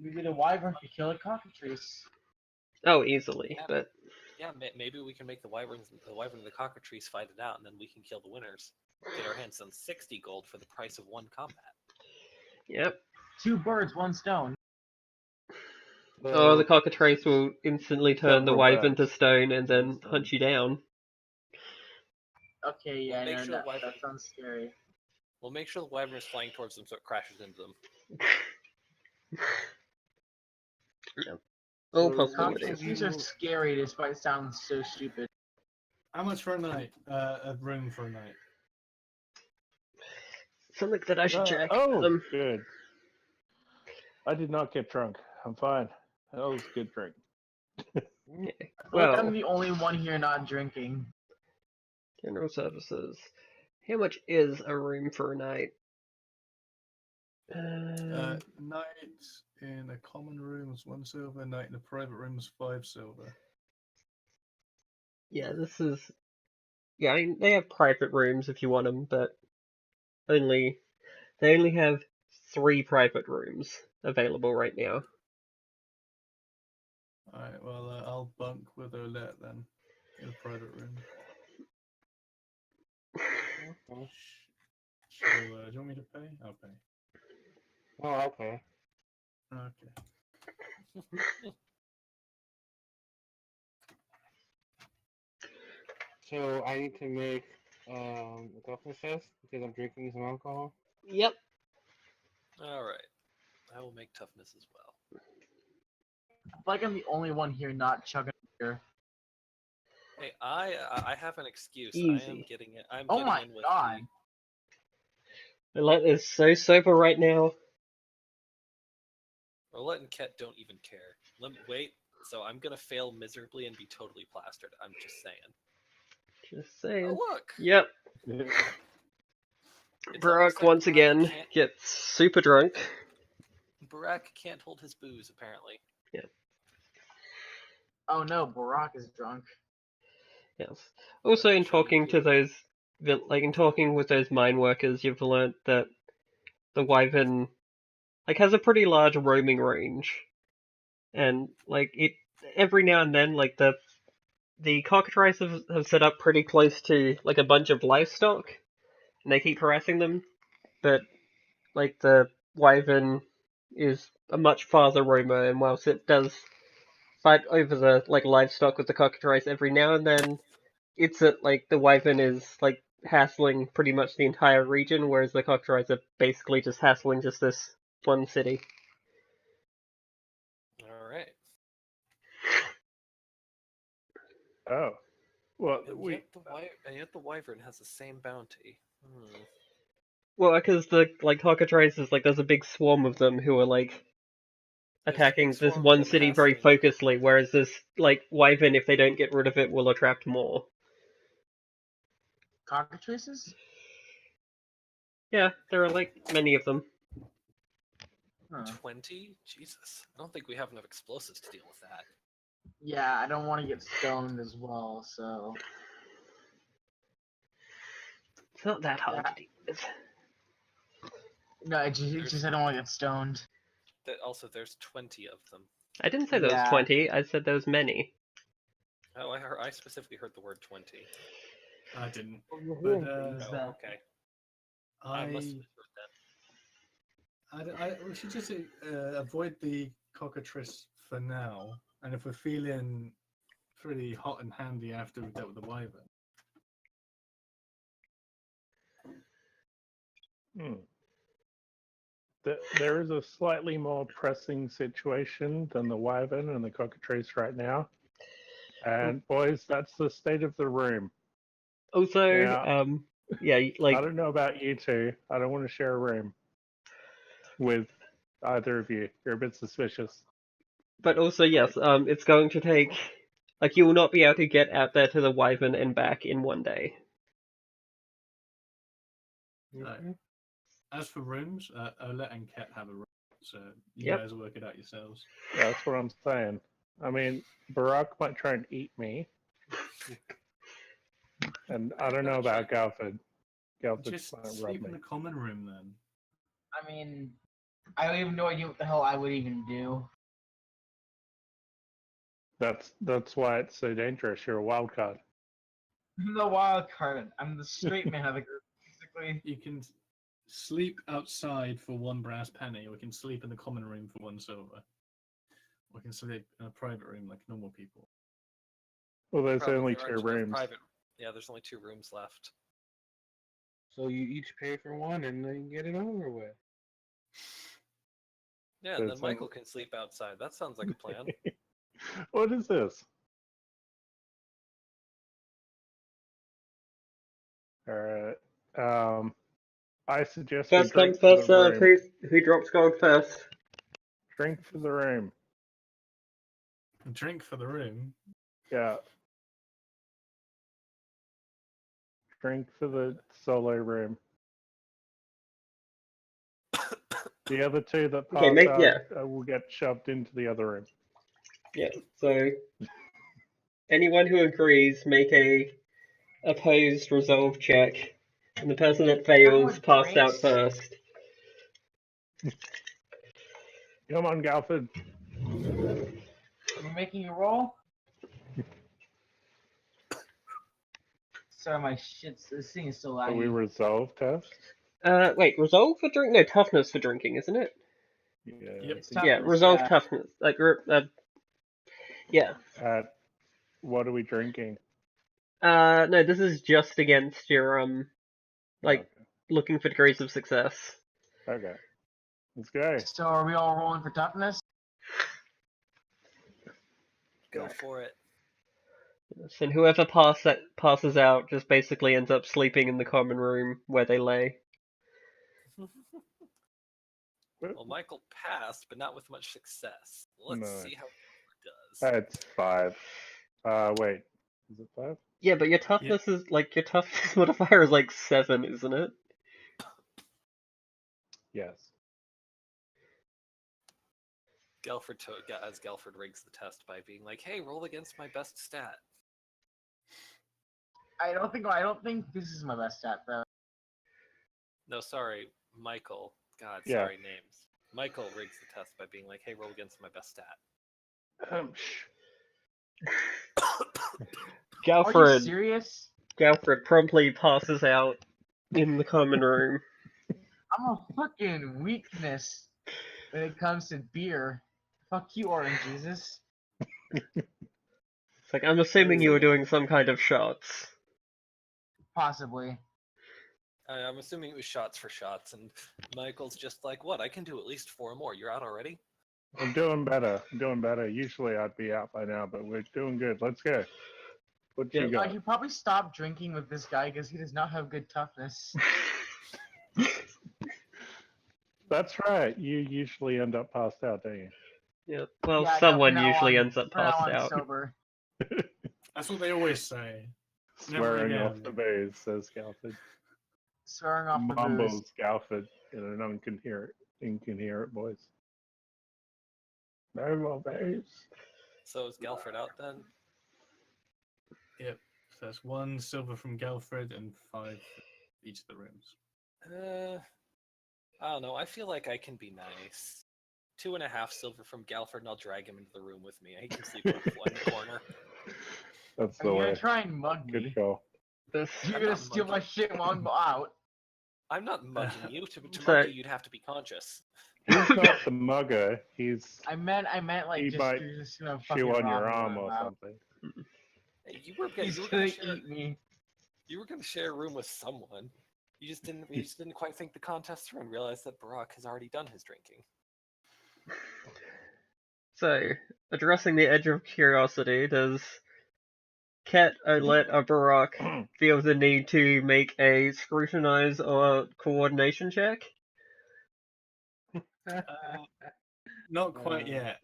Speaker 4: We get a wyvern to kill a cockatrice.
Speaker 1: Oh, easily,
Speaker 5: Yeah.
Speaker 1: but...
Speaker 5: Yeah, maybe we can make the wyvern and the cockatrice fight it out, and then we can kill the winners. Get our hands on 60 gold for the price of 1 combat.
Speaker 1: Yep.
Speaker 4: 2 birds, 1 stone.
Speaker 1: Oh, the cockatrice will instantly turn the
Speaker 7: Several
Speaker 1: wyvern to
Speaker 7: birds.
Speaker 1: stone and then hunt you down.
Speaker 4: Okay, yeah,
Speaker 5: Make
Speaker 4: no,
Speaker 5: sure wyvern-
Speaker 4: that sounds scary.
Speaker 5: We'll make sure the wyvern is flying towards them so it crashes into them.
Speaker 1: All
Speaker 7: So
Speaker 1: possibilities.
Speaker 4: Cockatrices are scary despite sounding so stupid.
Speaker 3: How much for a night? A room for a night.
Speaker 1: Something that I should check.
Speaker 7: Oh, good. I did not get drunk. I'm fine. That was a good drink.
Speaker 1: Yeah.
Speaker 4: I feel like I'm
Speaker 1: Well,
Speaker 4: the only one here not drinking.
Speaker 1: general services. How much is a room for a night?
Speaker 3: Night in a common room is 1 silver. Night in a private room is 5 silver.
Speaker 1: Yeah, this is... Yeah, I mean, they have private rooms if you want them, but they only have 3 private rooms available right now.
Speaker 3: Alright, well, I'll bunk with Olette then in a private room.
Speaker 6: Okay.
Speaker 3: So, do you want me to pay? I'll pay.
Speaker 6: Oh, okay.
Speaker 3: Okay.
Speaker 6: So I need to make a toughness test because I'm drinking some alcohol.
Speaker 1: Yep.
Speaker 5: Alright. I will make toughness as well.
Speaker 4: I feel like I'm the only one here not chugging beer.
Speaker 5: Hey, I have an excuse. I am
Speaker 1: Easy.
Speaker 5: getting it. I'm
Speaker 4: Oh
Speaker 5: getting
Speaker 4: my
Speaker 5: in with
Speaker 4: god.
Speaker 1: Roulette is so sober right now.
Speaker 5: Roulette and Ket don't even care. Wait, so I'm gonna fail miserably and be totally plastered. I'm just saying.
Speaker 1: Just saying.
Speaker 5: Oh look!
Speaker 1: Yep.
Speaker 5: It's
Speaker 1: Brock
Speaker 5: almost like
Speaker 1: once
Speaker 5: Barack
Speaker 1: again
Speaker 5: can't-
Speaker 1: gets super drunk.
Speaker 5: Barack can't hold his booze, apparently.
Speaker 4: Oh no, Barack is drunk.
Speaker 1: Yes. Also, in
Speaker 5: Show you
Speaker 1: talking to
Speaker 5: blue.
Speaker 1: those, in talking with those mine workers, you've learnt that the wyvern, has a pretty large roaming range, and it every now and then, the cockatrice have set up pretty close to a bunch of livestock, and they keep harassing them, but the wyvern is a much farther roamer, and whilst it does fight over the livestock with the cockatrice every now and then, it's that the wyvern is hassling pretty much the entire region, whereas the cockatrice are basically just hassling just this one city.
Speaker 5: Alright.
Speaker 7: Oh. Well,
Speaker 5: And yet the wyvern has the same bounty.
Speaker 1: Well, because the cockatrice is there's a big swarm of them who are
Speaker 5: There's a
Speaker 1: attacking
Speaker 5: big
Speaker 1: this
Speaker 5: swarm of
Speaker 1: one
Speaker 5: them
Speaker 1: city very
Speaker 5: hassling-
Speaker 1: focusedly, whereas this wyvern, if they don't get rid of it, will attract more.
Speaker 4: Cockatrices?
Speaker 1: Yeah, there are many of them.
Speaker 4: Huh.
Speaker 5: 20? Jesus. I don't think we have enough explosives to deal with that.
Speaker 4: Yeah, I don't want to get stoned as well, so.
Speaker 1: It's not that hard to deal with.
Speaker 4: No, it's just I don't want to get stoned.
Speaker 5: Also, there's 20 of them.
Speaker 1: I didn't say there was
Speaker 4: Yeah.
Speaker 1: 20. I said there was many.
Speaker 5: Oh, I specifically heard the word 20.
Speaker 3: I didn't.
Speaker 4: You're
Speaker 3: But,
Speaker 4: hearing things
Speaker 5: Oh,
Speaker 4: that-
Speaker 5: okay. I must have misheard that.
Speaker 3: we should just avoid the cockatrice for now, and if we're feeling pretty hot and handy after we've dealt with the wyvern.
Speaker 7: There is a slightly more pressing situation than the wyvern and the cockatrice right now. And boys, that's the state of the room.
Speaker 1: Also,
Speaker 7: Yeah.
Speaker 1: yeah,
Speaker 7: I don't know about you two. I don't want to share a room with either of you. You're a bit suspicious.
Speaker 1: but also, yes, it's going to take, you will not be able to get out there to the wyvern and back in one day.
Speaker 3: Right. As for rooms, Olet and Ket have a room, so you
Speaker 1: Yep.
Speaker 3: guys work it out yourselves.
Speaker 7: Yeah, that's what I'm saying. I mean, Barack might try and eat me, and I don't know about Galford. Galford
Speaker 3: Just
Speaker 7: might rub
Speaker 3: sleep
Speaker 7: me.
Speaker 3: in the common room then.
Speaker 4: I mean, I have no idea what the hell I would even do.
Speaker 7: That's why it's so dangerous. You're a wild card.
Speaker 4: I'm the wild card. I'm the straight man of the group, basically.
Speaker 3: You can sleep outside for 1 brass penny, or you can sleep in the common room for 1 silver. Or you can sleep in a private room like normal people.
Speaker 7: Well, there's
Speaker 5: Probably
Speaker 7: only
Speaker 5: there
Speaker 7: 2
Speaker 5: aren't enough
Speaker 7: rooms.
Speaker 5: private. Yeah, there's only 2 rooms left.
Speaker 6: So you each pay for one and then get it over with.
Speaker 5: Yeah, and then
Speaker 7: There's
Speaker 5: Michael can sleep outside. That sounds like a plan.
Speaker 7: What is this? All right. I suggest we
Speaker 1: First
Speaker 7: drink
Speaker 1: comes,
Speaker 7: for
Speaker 1: first
Speaker 7: the room.
Speaker 1: who drops gold first?
Speaker 7: Drink for the room.
Speaker 3: Drink for the room.
Speaker 7: Yeah. Drink for the solo room. The other 2 that pass
Speaker 1: Okay,
Speaker 7: out will get shoved into the other room.
Speaker 1: Yeah, so anyone who agrees, make a opposed resolve check, and the person that fails
Speaker 4: Everyone
Speaker 1: passed out
Speaker 4: drinks.
Speaker 1: first.
Speaker 7: Come on, Galford.
Speaker 4: We're making a roll. Sorry, my shit's. This thing is so
Speaker 7: Are we
Speaker 4: laggy.
Speaker 7: resolve test?
Speaker 1: Wait, resolve for drink? No, toughness for drinking, isn't it?
Speaker 7: Yeah.
Speaker 3: Yep.
Speaker 4: It's
Speaker 7: I think
Speaker 1: Yeah,
Speaker 4: toughness,
Speaker 1: resolve
Speaker 4: yeah.
Speaker 1: toughness. Like, yeah.
Speaker 7: What are we drinking?
Speaker 1: No, this is just against your, like,
Speaker 7: Okay.
Speaker 1: looking for degrees of success.
Speaker 7: Okay. Let's go.
Speaker 4: So are we all rolling for toughness?
Speaker 5: Go for it.
Speaker 1: And whoever passes out just basically ends up sleeping in the common room where they lay.
Speaker 5: Well, Michael passed, but not with much success. Let's
Speaker 7: No.
Speaker 5: see how it does.
Speaker 7: It's 5. Wait. Is it 5?
Speaker 1: Yeah, but your toughness is, like, your toughness modifier is like 7, isn't it?
Speaker 7: Yes.
Speaker 5: As Gelford rigs the test by being like, "Hey, roll against my best stat."
Speaker 4: I don't think this is my best stat though.
Speaker 5: No, sorry, Michael. God,
Speaker 7: Yeah.
Speaker 5: sorry, names. Michael rigs the test by being like, "Hey, roll against my best stat."
Speaker 4: Are you
Speaker 1: Galfred
Speaker 4: serious?
Speaker 1: promptly passes out in the common room.
Speaker 4: I'm a fucking weakness when it comes to beer. Fuck you, Orange Jesus.
Speaker 1: It's like, I'm assuming you were doing some kind of shots.
Speaker 4: Possibly.
Speaker 5: I'm assuming it was shots for shots, and Michael's just like, "What? I can do at least 4 more. You're out already?"
Speaker 7: I'm doing better. Usually I'd be out by now, but we're doing good. Let's go. What you
Speaker 1: Yeah.
Speaker 7: got?
Speaker 4: You probably stop drinking with this guy because he does not have good toughness.
Speaker 7: That's right. You usually end up passed out, don't you?
Speaker 1: Yeah, well,
Speaker 4: Yeah, no,
Speaker 1: someone
Speaker 4: from now
Speaker 1: usually
Speaker 4: on-
Speaker 1: ends up
Speaker 4: from now
Speaker 1: passed
Speaker 4: on
Speaker 1: out.
Speaker 4: sober.
Speaker 3: That's what they always say. Never
Speaker 7: Swearing
Speaker 3: again.
Speaker 7: off the booze, says Galford.
Speaker 4: Swearing off the booze.
Speaker 7: Mumbles Galford in an incoherent voice. No more booze.
Speaker 5: So is Gelford out then?
Speaker 3: Yep. So that's 1 silver from Gelfred and 5 for each of the rooms.
Speaker 5: I don't know. I feel like I can be nice. 2.5 silver from Galford, and I'll drag him into the room with me. He can sleep on the corner.
Speaker 7: That's
Speaker 4: Are
Speaker 7: the
Speaker 4: you
Speaker 7: way.
Speaker 4: gonna try and mug
Speaker 7: Good
Speaker 4: me?
Speaker 7: call.
Speaker 1: This,
Speaker 4: You're
Speaker 5: I'm
Speaker 4: gonna
Speaker 5: not
Speaker 4: steal my
Speaker 5: mugging.
Speaker 4: shit while I'm out.
Speaker 5: I'm not mugging you. To
Speaker 1: So-
Speaker 5: mug you, you'd have to be conscious.
Speaker 7: He's not the mugger. He's
Speaker 4: I meant like
Speaker 7: He
Speaker 4: just
Speaker 7: might
Speaker 4: you're just gonna fucking
Speaker 7: chew on
Speaker 4: rob
Speaker 7: your
Speaker 4: me
Speaker 7: arm
Speaker 4: while
Speaker 7: or
Speaker 4: I'm out.
Speaker 7: something.
Speaker 5: Hey, you
Speaker 4: He's
Speaker 5: were
Speaker 4: gonna
Speaker 5: gonna share.
Speaker 4: eat me.
Speaker 5: You were gonna share a room with someone. You just didn't quite think the contest through and realize that Barack has already done his drinking.
Speaker 1: So, addressing the edge of curiosity, does Ket, Olet, or Barack feel the need to make a scrutinize or coordination check?
Speaker 3: Not quite yet.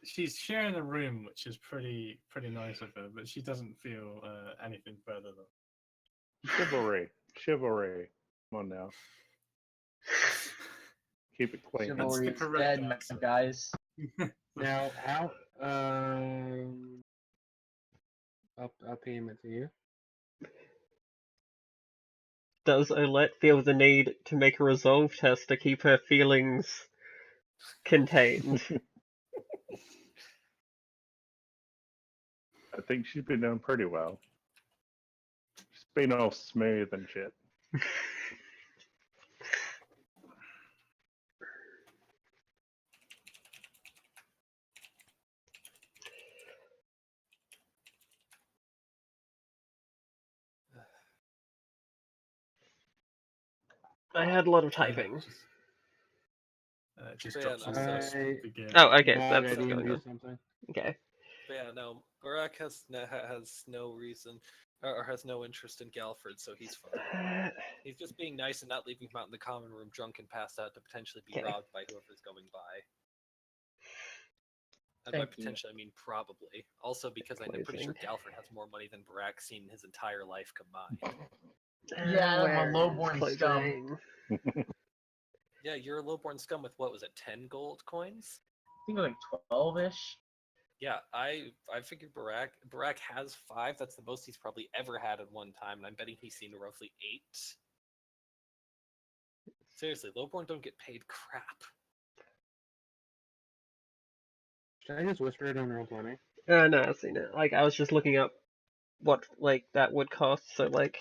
Speaker 3: She's sharing a room, which is pretty nice of her, but she doesn't feel anything further than.
Speaker 2: Chivalry. Chivalry. Come on now. Keep it clean.
Speaker 3: That's
Speaker 4: Chivalry
Speaker 3: the
Speaker 4: is
Speaker 3: correct
Speaker 4: dead,
Speaker 3: answer.
Speaker 4: guys.
Speaker 6: Now, how? I'll payment to you.
Speaker 1: Does Olette feel the need to make a resolve test to keep her feelings contained?
Speaker 2: I think she's been doing pretty well. She's been all smooth and shit.
Speaker 1: I had a lot of typing.
Speaker 3: Just
Speaker 5: Yeah,
Speaker 3: drops
Speaker 5: no,
Speaker 3: us
Speaker 5: so-
Speaker 3: this begin.
Speaker 1: Oh, okay, so
Speaker 6: Bog,
Speaker 1: that's
Speaker 6: I
Speaker 1: what's
Speaker 6: need
Speaker 1: going
Speaker 6: to do
Speaker 1: on.
Speaker 6: something.
Speaker 1: Okay.
Speaker 5: But yeah, no, Barak has no reason or has no interest in Galford, so he's fine. He's just being nice and not leaving him out in the common room drunk and passed out to potentially be
Speaker 1: Okay.
Speaker 5: robbed by whoever's going by. And by
Speaker 4: Thank you.
Speaker 5: potentially, I mean probably. Also because I'm pretty sure Galford has more money than Barak's seen in his entire life combined.
Speaker 4: Yeah, I'm a
Speaker 1: Where
Speaker 4: lowborn
Speaker 1: is
Speaker 4: scum.
Speaker 1: closing?
Speaker 5: Yeah, you're a lowborn scum with what was it, 10 gold coins?
Speaker 4: I think it was like 12-ish.
Speaker 5: Yeah, I figured Barak has 5. That's the most he's probably ever had at one time, and I'm betting he's seen roughly 8. Seriously, lowborn don't get paid crap.
Speaker 6: Should I just whisper it on Roll20?
Speaker 1: No, I've seen it. Like, I was just looking up what, like, that would cost, so, like...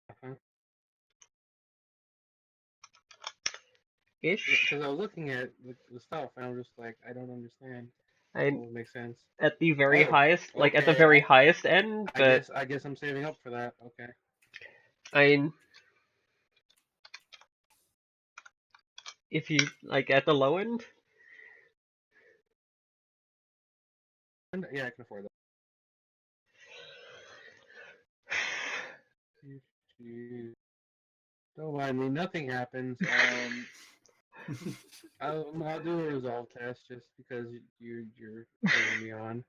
Speaker 6: Uh-huh.
Speaker 1: Ish?
Speaker 6: Because I was looking at the stuff, and I was just like, I don't understand.
Speaker 1: I,
Speaker 6: It would make sense.
Speaker 1: at the very
Speaker 6: Oh,
Speaker 1: highest, like, at the
Speaker 6: okay,
Speaker 1: very highest end, but...
Speaker 6: I guess I'm saving up for that. Okay.
Speaker 1: I mean... If you, like, at the low end?
Speaker 6: And, yeah, I can afford that. Don't mind me. Nothing happens. I'll do a resolve test just because you're putting me on.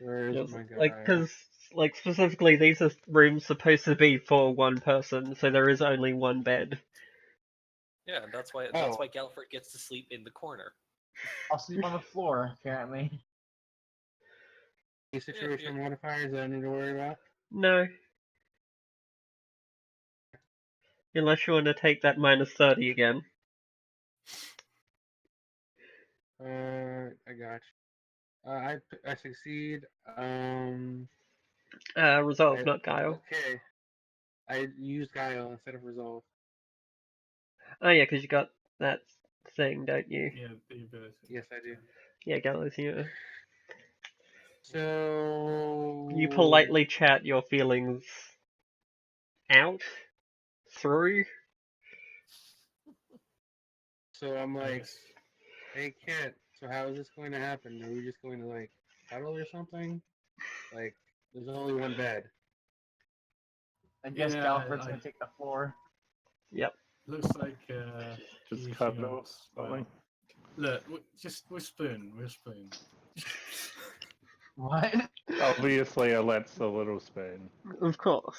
Speaker 6: Where is
Speaker 1: Just,
Speaker 6: my guy?
Speaker 1: like, because, like, specifically, these are rooms supposed to be for one person, so there is only one bed.
Speaker 5: Yeah, and that's why
Speaker 6: Oh.
Speaker 5: Galford gets to sleep in the corner.
Speaker 4: I'll sleep on the floor, apparently.
Speaker 6: Any situation modifiers that I need to worry about?
Speaker 1: No. Unless you want to take that minus 30 again.
Speaker 6: I got you. I succeed.
Speaker 1: Resolve, not guile.
Speaker 6: Okay. I used guile instead of resolve.
Speaker 1: Oh yeah, because you got that thing, don't you?
Speaker 3: Yeah, the ability.
Speaker 6: Yes, I do.
Speaker 1: Yeah, Gallows, yeah.
Speaker 6: So
Speaker 1: You politely chat your feelings out? Through?
Speaker 6: So I'm like,
Speaker 3: Yes.
Speaker 6: hey Kit, so how is this going to happen? Are we just going to like cuddle or something? Like, there's only one bed.
Speaker 4: I guess
Speaker 3: Yeah,
Speaker 4: Galford's gonna take the floor.
Speaker 1: Yep.
Speaker 3: Looks like
Speaker 2: Just
Speaker 3: he
Speaker 2: cut
Speaker 3: feels
Speaker 2: off something.
Speaker 3: Look, we're spoon.
Speaker 4: What?
Speaker 2: Obviously, Olette's the little spoon.
Speaker 1: Of course.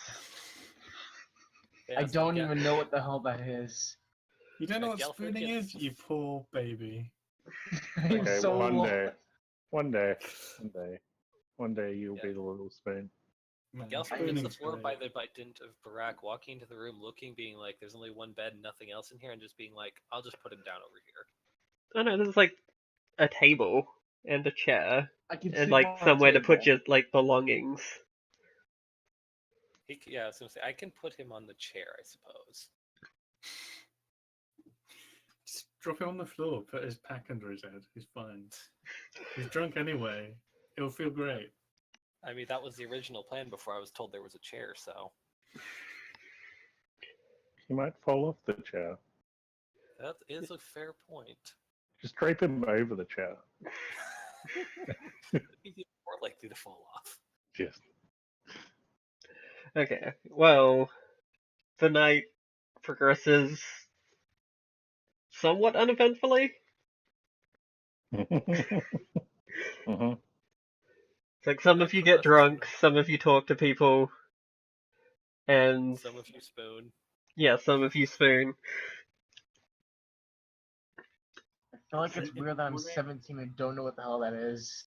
Speaker 5: Yeah,
Speaker 4: I
Speaker 5: so
Speaker 4: don't even know what the hell that is.
Speaker 3: You don't know what
Speaker 5: Galford
Speaker 3: spooning
Speaker 5: gets-
Speaker 3: is, you poor baby.
Speaker 4: I'm
Speaker 2: Okay,
Speaker 4: so
Speaker 2: one
Speaker 4: lost.
Speaker 2: day, one day you'll be the little spoon.
Speaker 3: Man,
Speaker 5: Galford gets the
Speaker 3: spooning's
Speaker 5: floor
Speaker 3: great.
Speaker 5: by dint of Barak walking into the room, looking, being like, "There's only one bed, and nothing else in here," and just being like, "I'll just put him down over here."
Speaker 1: Oh no, this is like a table and a chair
Speaker 4: I can
Speaker 1: and
Speaker 4: sleep
Speaker 1: like
Speaker 4: on a
Speaker 1: somewhere to put
Speaker 4: table.
Speaker 1: your like belongings.
Speaker 5: Yeah, I was gonna say I can put him on the chair, I suppose.
Speaker 3: Just drop him on the floor, put his pack under his head. He's fine. He's drunk anyway. It'll feel great.
Speaker 5: I mean, that was the original plan before I was told there was a chair. So
Speaker 2: He might fall off the chair.
Speaker 5: that is a fair point.
Speaker 2: Just drape him over the chair.
Speaker 5: He's even more likely to fall off.
Speaker 2: Yes.
Speaker 1: Okay, well, the night progresses somewhat uneventfully.
Speaker 2: Mhm.
Speaker 1: It's like some of you get drunk, some of you talk to people, and
Speaker 5: Some of you spoon.
Speaker 1: yeah, some of you spoon.
Speaker 4: I feel like it's weird that I'm 17 and don't know what the hell that is.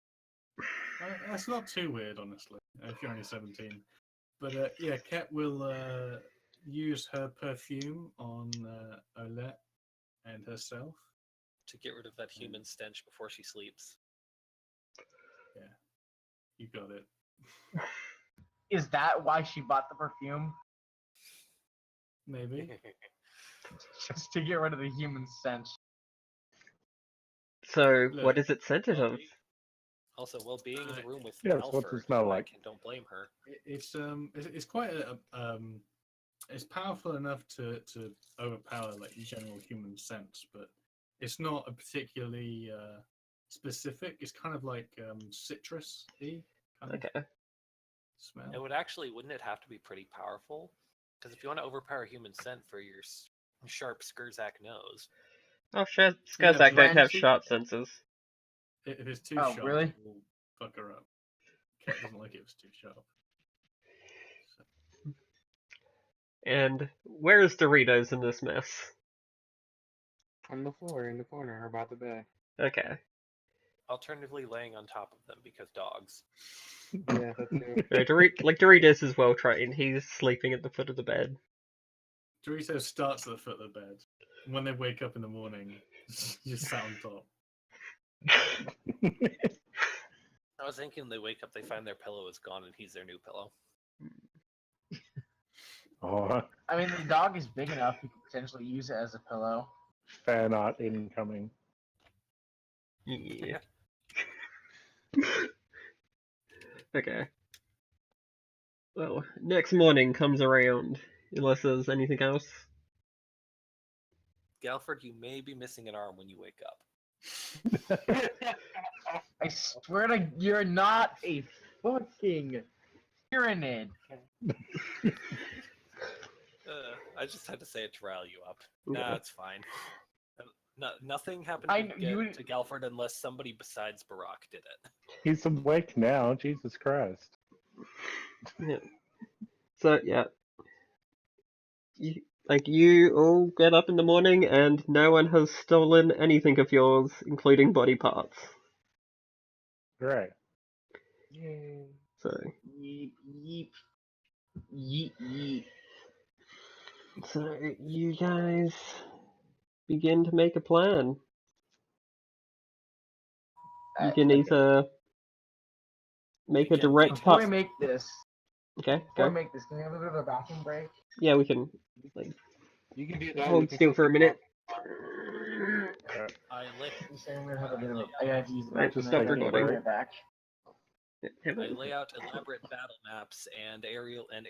Speaker 3: That's not too weird, honestly, if you're only 17. But yeah, Kat will use her perfume on Olette and herself.
Speaker 5: To get rid of that human stench before she sleeps.
Speaker 3: You got it.
Speaker 4: Is that why she bought the perfume?
Speaker 3: Maybe.
Speaker 4: Just to get rid of the human stench.
Speaker 1: So,
Speaker 3: Look,
Speaker 1: what is it scented of?
Speaker 5: Also, well, being in the room with
Speaker 2: Yeah, it's what's it
Speaker 5: Alfred,
Speaker 2: smell
Speaker 5: I
Speaker 2: like?
Speaker 5: don't blame her.
Speaker 3: It's quite it's powerful enough to overpower like general human sense, but it's not a particularly specific. It's kind of like citrus-y kind of
Speaker 1: Okay.
Speaker 3: smell.
Speaker 5: It would actually, wouldn't it have to be pretty powerful? Because if you want to overpower human scent for your sharp Skurzak nose,
Speaker 1: Oh, Skurzak
Speaker 3: Yeah,
Speaker 1: don't have
Speaker 4: Brand-
Speaker 1: sharp senses.
Speaker 3: If it's too
Speaker 4: Oh,
Speaker 3: sharp,
Speaker 4: really?
Speaker 3: it will fuck her up. Cat doesn't like it if it's too sharp. So,
Speaker 1: And where is Doritos in this mess?
Speaker 6: On the floor in the corner or by the bed.
Speaker 1: Okay.
Speaker 5: alternatively laying on top of them because dogs.
Speaker 6: Yeah, that too.
Speaker 1: No, Doritos is well trained. He's sleeping at the foot of the bed.
Speaker 3: Doritos starts at the foot of the bed. When they wake up in the morning, just sat on top.
Speaker 5: I was thinking they wake up, they find their pillow is gone, and he's their new pillow.
Speaker 2: Oh,
Speaker 4: I mean, the dog is big enough you could potentially use it as a pillow.
Speaker 2: fan art incoming.
Speaker 1: Yeah. Okay. Well, next morning comes around, unless there's anything else.
Speaker 5: Galford, you may be missing an arm when you wake up.
Speaker 4: I swear to you're not a fucking tyrannid.
Speaker 5: I just had to say it to rile you up.
Speaker 1: Okay.
Speaker 5: Nah, it's fine. Nothing happened
Speaker 4: I-
Speaker 5: to,
Speaker 4: you-
Speaker 5: to Galford unless somebody besides Barack did it.
Speaker 2: He's awake now. Jesus Christ.
Speaker 1: Yeah. So, yeah. You all get up in the morning and no one has stolen anything of yours, including body parts.
Speaker 2: Great.
Speaker 6: Yay.
Speaker 1: So,
Speaker 4: Yeep, yeep, yeep, yeep.
Speaker 1: so you guys begin to make a plan. You can
Speaker 4: Okay.
Speaker 1: either make a
Speaker 5: Begin
Speaker 1: direct
Speaker 4: Before
Speaker 1: cut.
Speaker 4: we make this,
Speaker 1: Okay,
Speaker 4: before we
Speaker 1: go.
Speaker 4: make this, can we have a bit of a bathroom break?
Speaker 1: Yeah, we can. Like,
Speaker 6: You can do that.
Speaker 1: hold
Speaker 6: we can
Speaker 1: still
Speaker 6: check
Speaker 1: for a
Speaker 6: the
Speaker 1: minute.
Speaker 6: clock.
Speaker 5: I lay,
Speaker 4: I'm saying we're gonna have a bit of a. I gotta use the
Speaker 1: Right,
Speaker 4: bathroom.
Speaker 2: just
Speaker 4: and I
Speaker 1: stop
Speaker 4: gotta be
Speaker 1: recording.
Speaker 4: right back.
Speaker 1: Have
Speaker 5: I
Speaker 1: it.
Speaker 5: lay out elaborate battle maps and aerial and